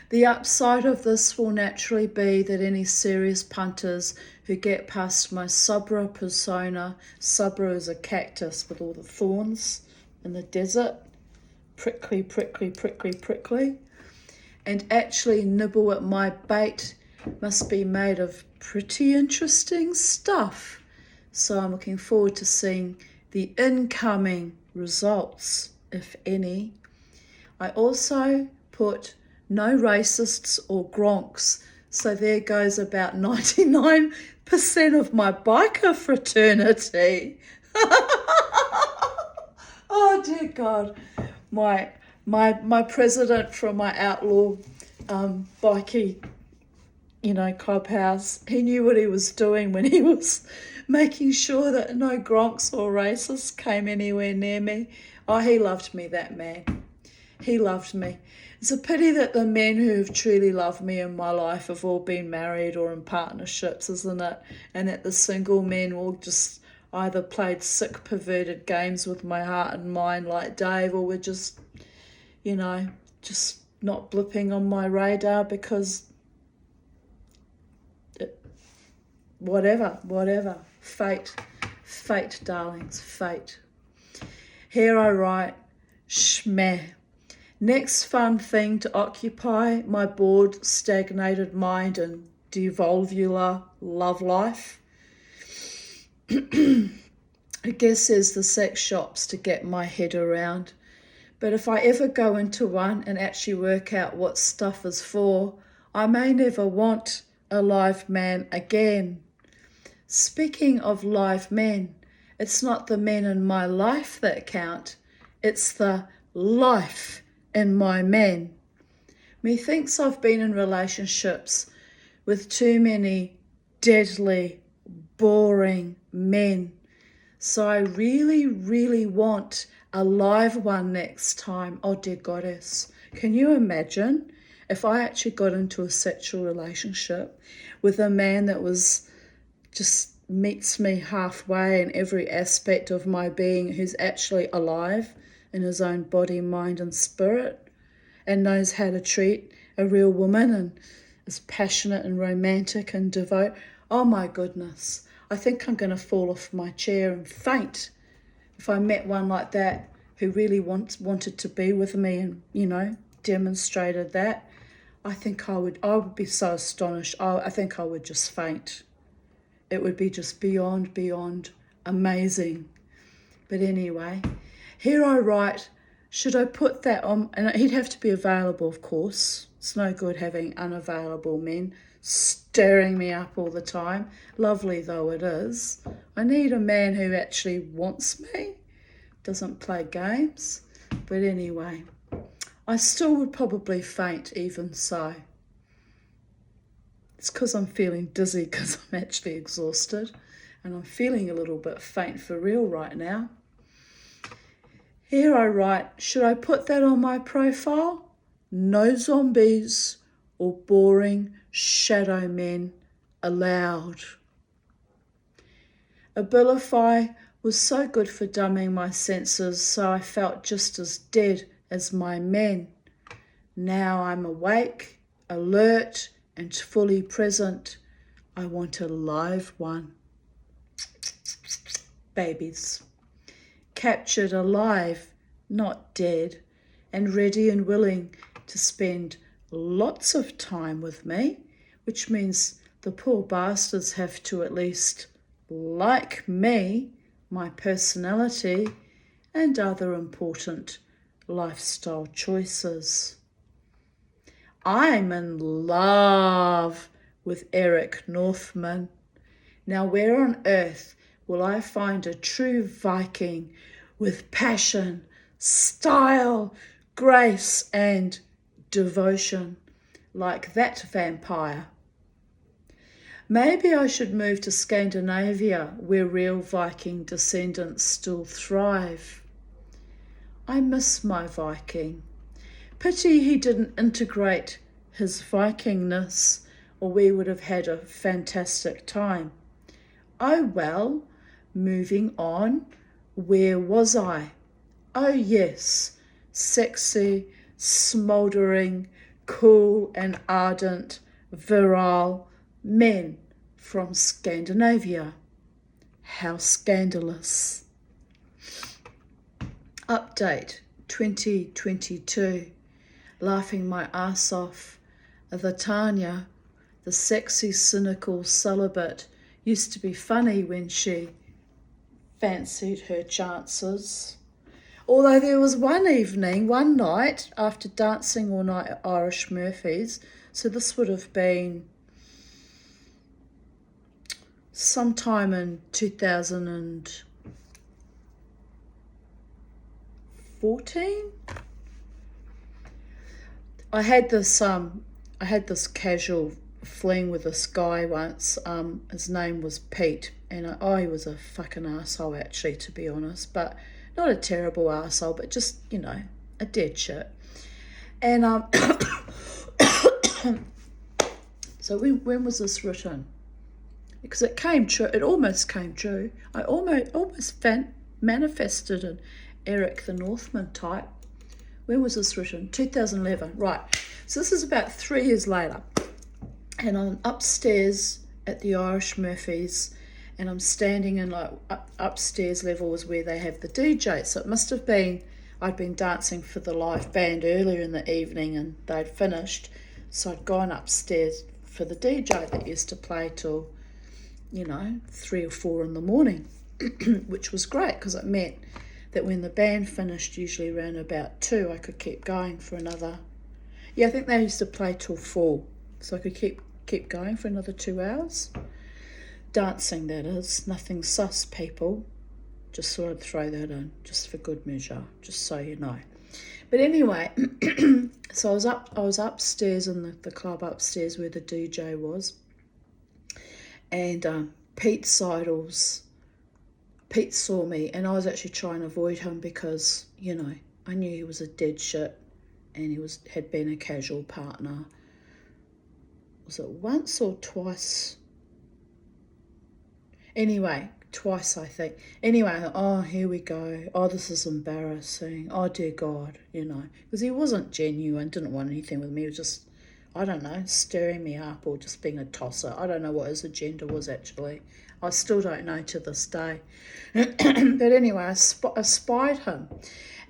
The upside of this will naturally be that any serious punters who get past my Sabra persona, Sabra is a cactus with all the thorns in the desert, prickly, prickly, prickly, prickly, and actually nibble at my bait must be made of pretty interesting stuff. So I'm looking forward to seeing the incoming results, if any. I also put no racists or gronks, so there goes about 99% of my biker fraternity. Oh dear God, my president from my outlaw bikie, clubhouse, he knew what he was doing when he was making sure that no gronks or racists came anywhere near me. Oh, he loved me, that man. He loved me. It's a pity that the men who have truly loved me in my life have all been married or in partnerships, isn't it? And that the single men all just either played sick, perverted games with my heart and mind like Dave, or were just, just not blipping on my radar because whatever. Fate, darlings, fate. Here I write, shmeh. Next fun thing to occupy my bored, stagnated mind and devolvular love life. I guess there's the sex shops to get my head around. But if I ever go into one and actually work out what stuff is for, I may never want a live man again. Speaking of live men, it's not the men in my life that count, it's the life in my men. Methinks I've been in relationships with too many deadly, boring men. So I really, really want a live one next time. Oh dear goddess, can you imagine if I actually got into a sexual relationship with a man that was just meets me halfway in every aspect of my being, who's actually alive in his own body, mind and spirit, and knows how to treat a real woman and is passionate and romantic and devout. Oh my goodness, I think I'm going to fall off my chair and faint if I met one like that who really wanted to be with me and, demonstrated that. I think I would be so astonished. I think I would just faint. It would be just beyond amazing. But anyway, here I write, should I put that on? And he'd have to be available, of course. It's no good having unavailable men stirring me up all the time, lovely though it is. I need a man who actually wants me, doesn't play games. But anyway, I still would probably faint even so. It's because I'm feeling dizzy because I'm actually exhausted and I'm feeling a little bit faint for real right now. Here I write, should I put that on my profile? No zombies or boring shadow men allowed. Abilify was so good for dumbing my senses, so I felt just as dead as my men. Now I'm awake, alert, and fully present. I want a live one. Babies. Captured alive, not dead, and ready and willing to spend lots of time with me, which means the poor bastards have to at least like me, my personality, and other important lifestyle choices. I'm in love with Eric Northman. Now, where on earth will I find a true Viking with passion, style, grace, and devotion like that vampire? Maybe I should move to Scandinavia, where real Viking descendants still thrive. I miss my Viking. Pity he didn't integrate his Vikingness, or we would have had a fantastic time. Oh well, moving on. Where was I? Oh yes, sexy, smouldering, cool and ardent, virile men from Scandinavia. How scandalous. Update 2022. Laughing my ass off. The Tanya, the sexy, cynical celibate, used to be funny when she fancied her chances. Although there was one night, after dancing all night at Irish Murphy's, so this would have been sometime in 2014. I had this casual fling with this guy once. His name was Pete, and he was a fucking asshole actually, to be honest, but not a terrible asshole, but just a dead shit. And so when was this written? Because it came true. It almost came true. I almost manifested an Eric the Northman type. When was this written? 2011. Right. So this is about 3 years later. And I'm upstairs at the Irish Murphy's, and I'm standing in upstairs levels where they have the DJ. So it must have been, I'd been dancing for the live band earlier in the evening and they'd finished. So I'd gone upstairs for the DJ that used to play till 3 or 4 in the morning, which was great because it meant that when the band finished, usually around about 2, I could keep going for another. I think they used to play till 4, so I could keep going for another 2 hours. Dancing, that is, nothing sus, people. Just thought I'd throw that in, just for good measure, just so you know. But anyway, so I was upstairs in the club upstairs where the DJ was, and Pete Seidels. Pete saw me, and I was actually trying to avoid him because, I knew he was a dead shit, and he had been a casual partner. Was it once or twice? Anyway, twice, I think. Anyway, I thought, oh, here we go. Oh, this is embarrassing. Oh, dear God, because he wasn't genuine, didn't want anything with me. He was just, I don't know, stirring me up or just being a tosser. I don't know what his agenda was actually. I still don't know to this day. But anyway, I spied him,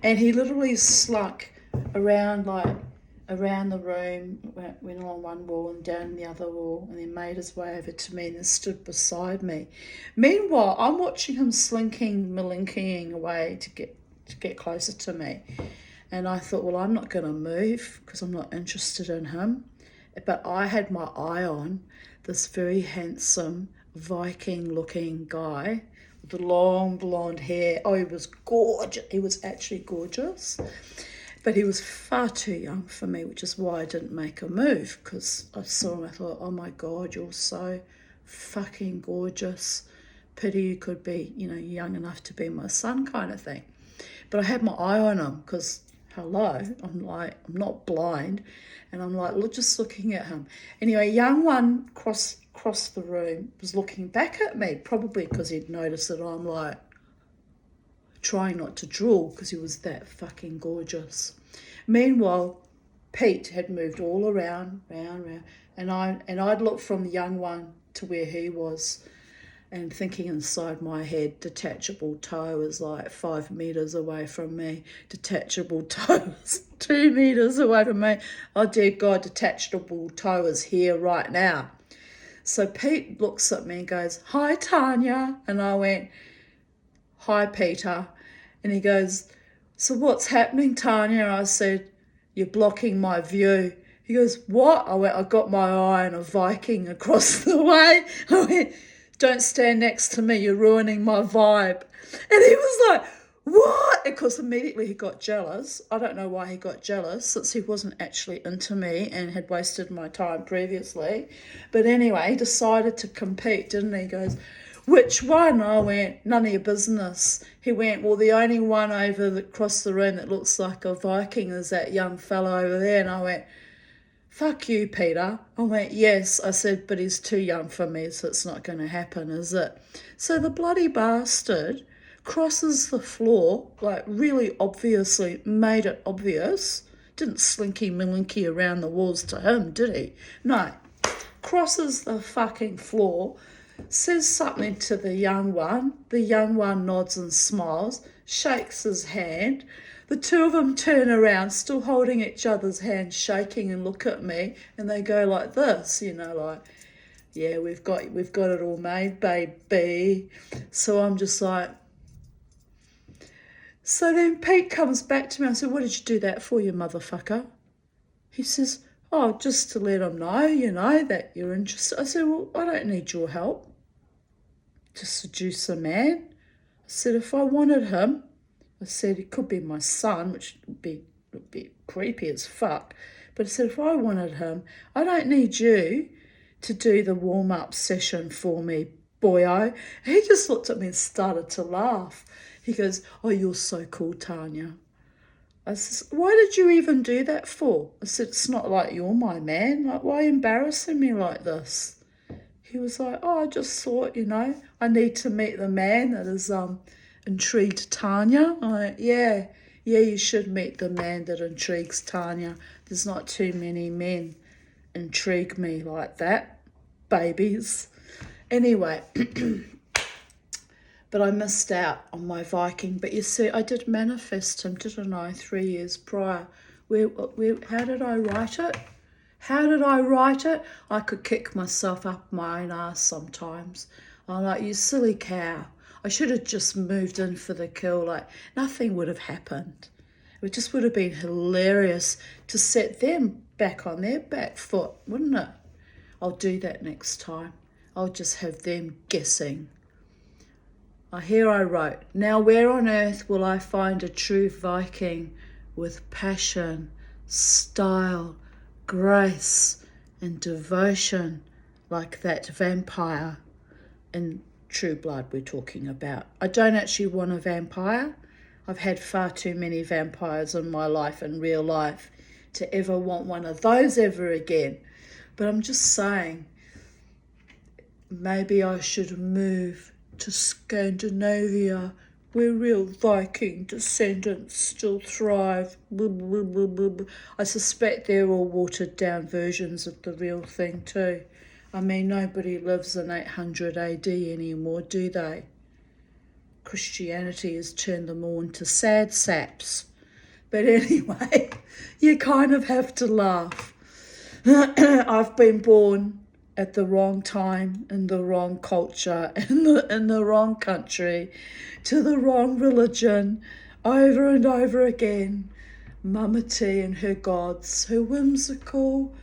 and he literally slunk around the room, went along one wall and down the other wall, and then made his way over to me and then stood beside me. Meanwhile, I'm watching him slinking, malinkying away to get closer to me. And I thought, well, I'm not going to move because I'm not interested in him. But I had my eye on this very handsome, Viking-looking guy with the long blonde hair. Oh, he was gorgeous. He was actually gorgeous. But he was far too young for me, which is why I didn't make a move, because I saw him, I thought, oh my God, you're so fucking gorgeous. Pity you could be, young enough to be my son kind of thing. But I had my eye on him because, hello, I'm not blind. And I'm just looking at him. Anyway, young one across the room was looking back at me, probably because he'd noticed that I'm trying not to drool because he was that fucking gorgeous. Meanwhile, Pete had moved all around, and I'd looked from the young one to where he was, and thinking inside my head, detachable toe is 5 meters away from me. Detachable toe is 2 meters away from me. Oh dear God, detachable toe is here right now. So Pete looks at me and goes, "Hi, Tanya," and I went, "Hi, Peter." And he goes, "So what's happening, Tanya?" I said, "You're blocking my view." He goes, "What?" I went, "I got my eye on a Viking across the way." I went, "Don't stand next to me, you're ruining my vibe." And he was like, "What?" Of course, immediately he got jealous. I don't know why he got jealous, since he wasn't actually into me and had wasted my time previously. But anyway, he decided to compete, didn't he? He goes, "Which one?" I went, "None of your business." He went, "Well, the only one across the room that looks like a Viking is that young fellow over there." And I went, "Fuck you, Peter." I went, "Yes." I said, "But he's too young for me, so it's not going to happen, is it?" So the bloody bastard crosses the floor, really obviously made it obvious. Didn't slinky malinky around the walls to him, did he? No. Crosses the fucking floor, says something to the young one. The young one nods and smiles, shakes his hand. The two of them turn around, still holding each other's hands, shaking, and look at me, and they go like this, "Yeah, we've got it all made, baby." So I'm just like. So then Pete comes back to me. I said, "What did you do that for, you motherfucker?" He says, "Oh, just to let him know, that you're interested." I said, "Well, I don't need your help to seduce a man." I said, "If I wanted him," I said, "it could be my son," which would be creepy as fuck. But I said, "If I wanted him, I don't need you to do the warm-up session for me, boyo." He just looked at me and started to laugh. He goes, "Oh, you're so cool, Tanya." I said, "Why did you even do that for?" I said, "It's not like you're my man. Why are you embarrassing me like this?" He was like, "Oh, I just thought, I need to meet the man that is intrigued Tanya." I went, yeah, you should meet the man that intrigues Tanya. There's not too many men intrigue me like that, babies. Anyway, but I missed out on my Viking. But you see, I did manifest him, didn't I, 3 years prior? How did I write it? How did I write it? I could kick myself up my own ass sometimes. I'm like, "You silly cow. I should have just moved in for the kill." Nothing would have happened. It just would have been hilarious to set them back on their back foot, wouldn't it? I'll do that next time. I'll just have them guessing. Here I wrote, "Now where on earth will I find a true Viking with passion, style, grace, and devotion like that vampire?" In True Blood we're talking about. I don't actually want a vampire. I've had far too many vampires in my life, in real life, to ever want one of those ever again. But I'm just saying, maybe I should move to Scandinavia, where real Viking descendants still thrive. I suspect they're all watered down versions of the real thing too. I mean, nobody lives in 800 AD anymore, do they? Christianity has turned them all into sad saps. But anyway, you kind of have to laugh. I've been born at the wrong time, in the wrong culture, in the wrong country, to the wrong religion, over and over again. Mama T and her gods, her whimsical,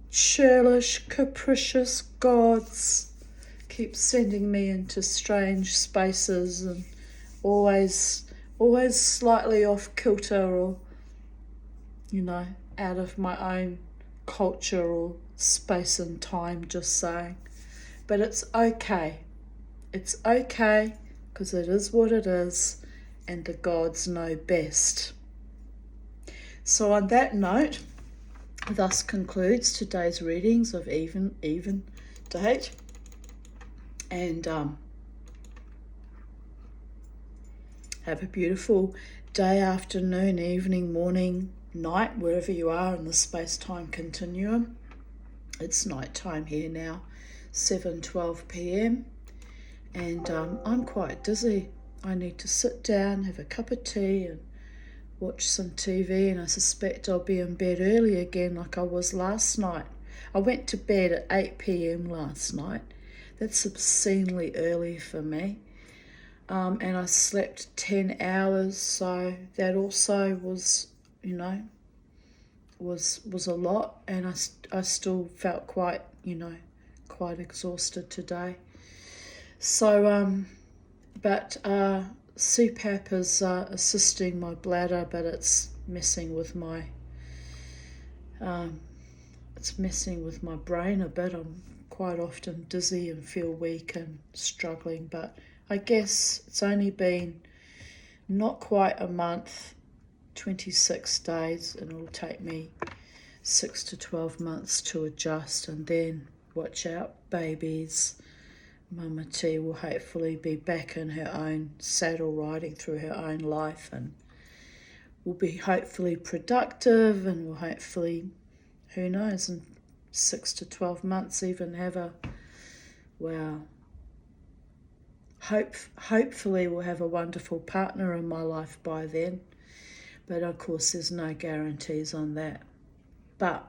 churlish, capricious gods, keep sending me into strange spaces and always slightly off kilter, or out of my own culture or space and time, just saying. But it's okay. It's okay, because it is what it is, and the gods know best. So on that note, thus concludes today's readings of even date. And have a beautiful day, afternoon, evening, morning, night, wherever you are in the space-time continuum. It's night time here now, 7:12 p.m. and I'm quite dizzy. I need to sit down, have a cup of tea and watch some TV, and I suspect I'll be in bed early again like I was last night. I went to bed at 8 p.m. last night. That's obscenely early for me. And I slept 10 hours, so that also was, was a lot, and I still felt quite exhausted today. So, but CPAP is assisting my bladder, but it's messing with my brain a bit. I'm quite often dizzy and feel weak and struggling, but I guess it's only been not quite a month, 26 days, and it'll take me 6 to 12 months to adjust, and then watch out, babies. Mama T will hopefully be back in her own saddle, riding through her own life, and will be hopefully productive, and will hopefully, who knows, in 6 to 12 months even have a, hopefully we'll have a wonderful partner in my life by then. But of course there's no guarantees on that. But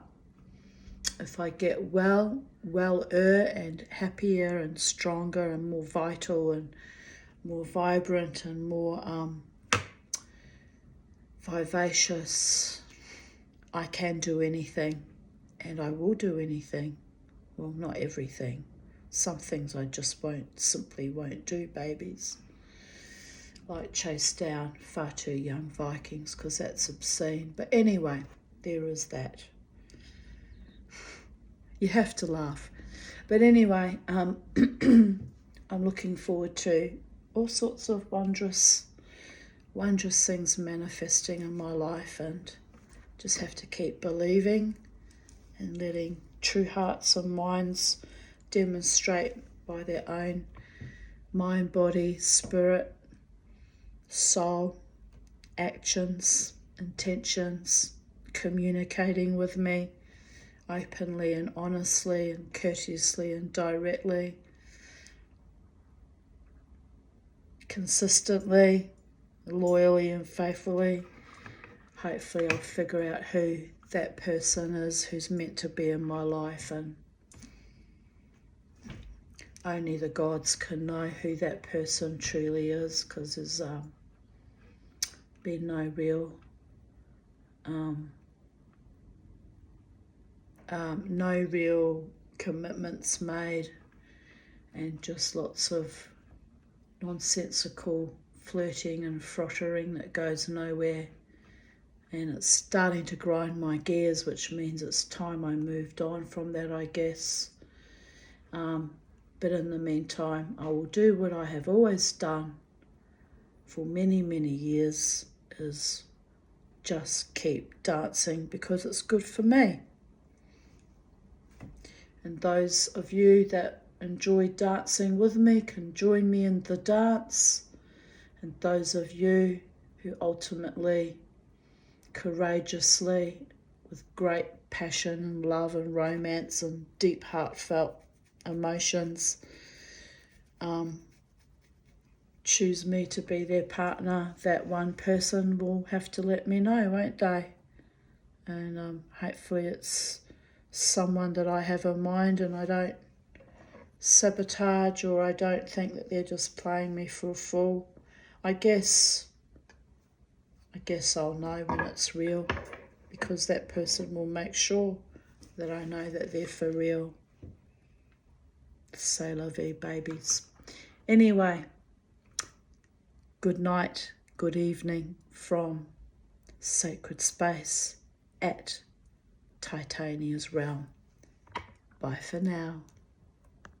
if I get weller and happier and stronger and more vital and more vibrant and more vivacious, I can do anything, and I will do anything. Well, not everything. Some things I just simply won't do, babies. Like chase down far too young Vikings, because that's obscene. But anyway, there is that. You have to laugh. But anyway, I'm looking forward to all sorts of wondrous things manifesting in my life, and just have to keep believing and letting true hearts and minds demonstrate by their own mind, body, spirit, soul, actions, intentions, communicating with me openly and honestly and courteously and directly, consistently, loyally and faithfully. Hopefully I'll figure out who that person is who's meant to be in my life, and only the gods can know who that person truly is, because there's been no real commitments made, and just lots of nonsensical flirting and frottering that goes nowhere. And it's starting to grind my gears, which means it's time I moved on from that, I guess. But in the meantime, I will do what I have always done for many, many years, is just keep dancing, because it's good for me. And those of you that enjoy dancing with me can join me in the dance, and those of you who ultimately, courageously, with great passion and love and romance and deep heartfelt emotions, choose me to be their partner, that one person will have to let me know, won't they? And hopefully it's someone that I have in mind and I don't sabotage, or I don't think that they're just playing me for a fool. I guess I'll know when it's real, because that person will make sure that I know that they're for real. C'est la vie, babies. Anyway, good night, good evening from Sacred Space at Titania's Realm. Bye for now.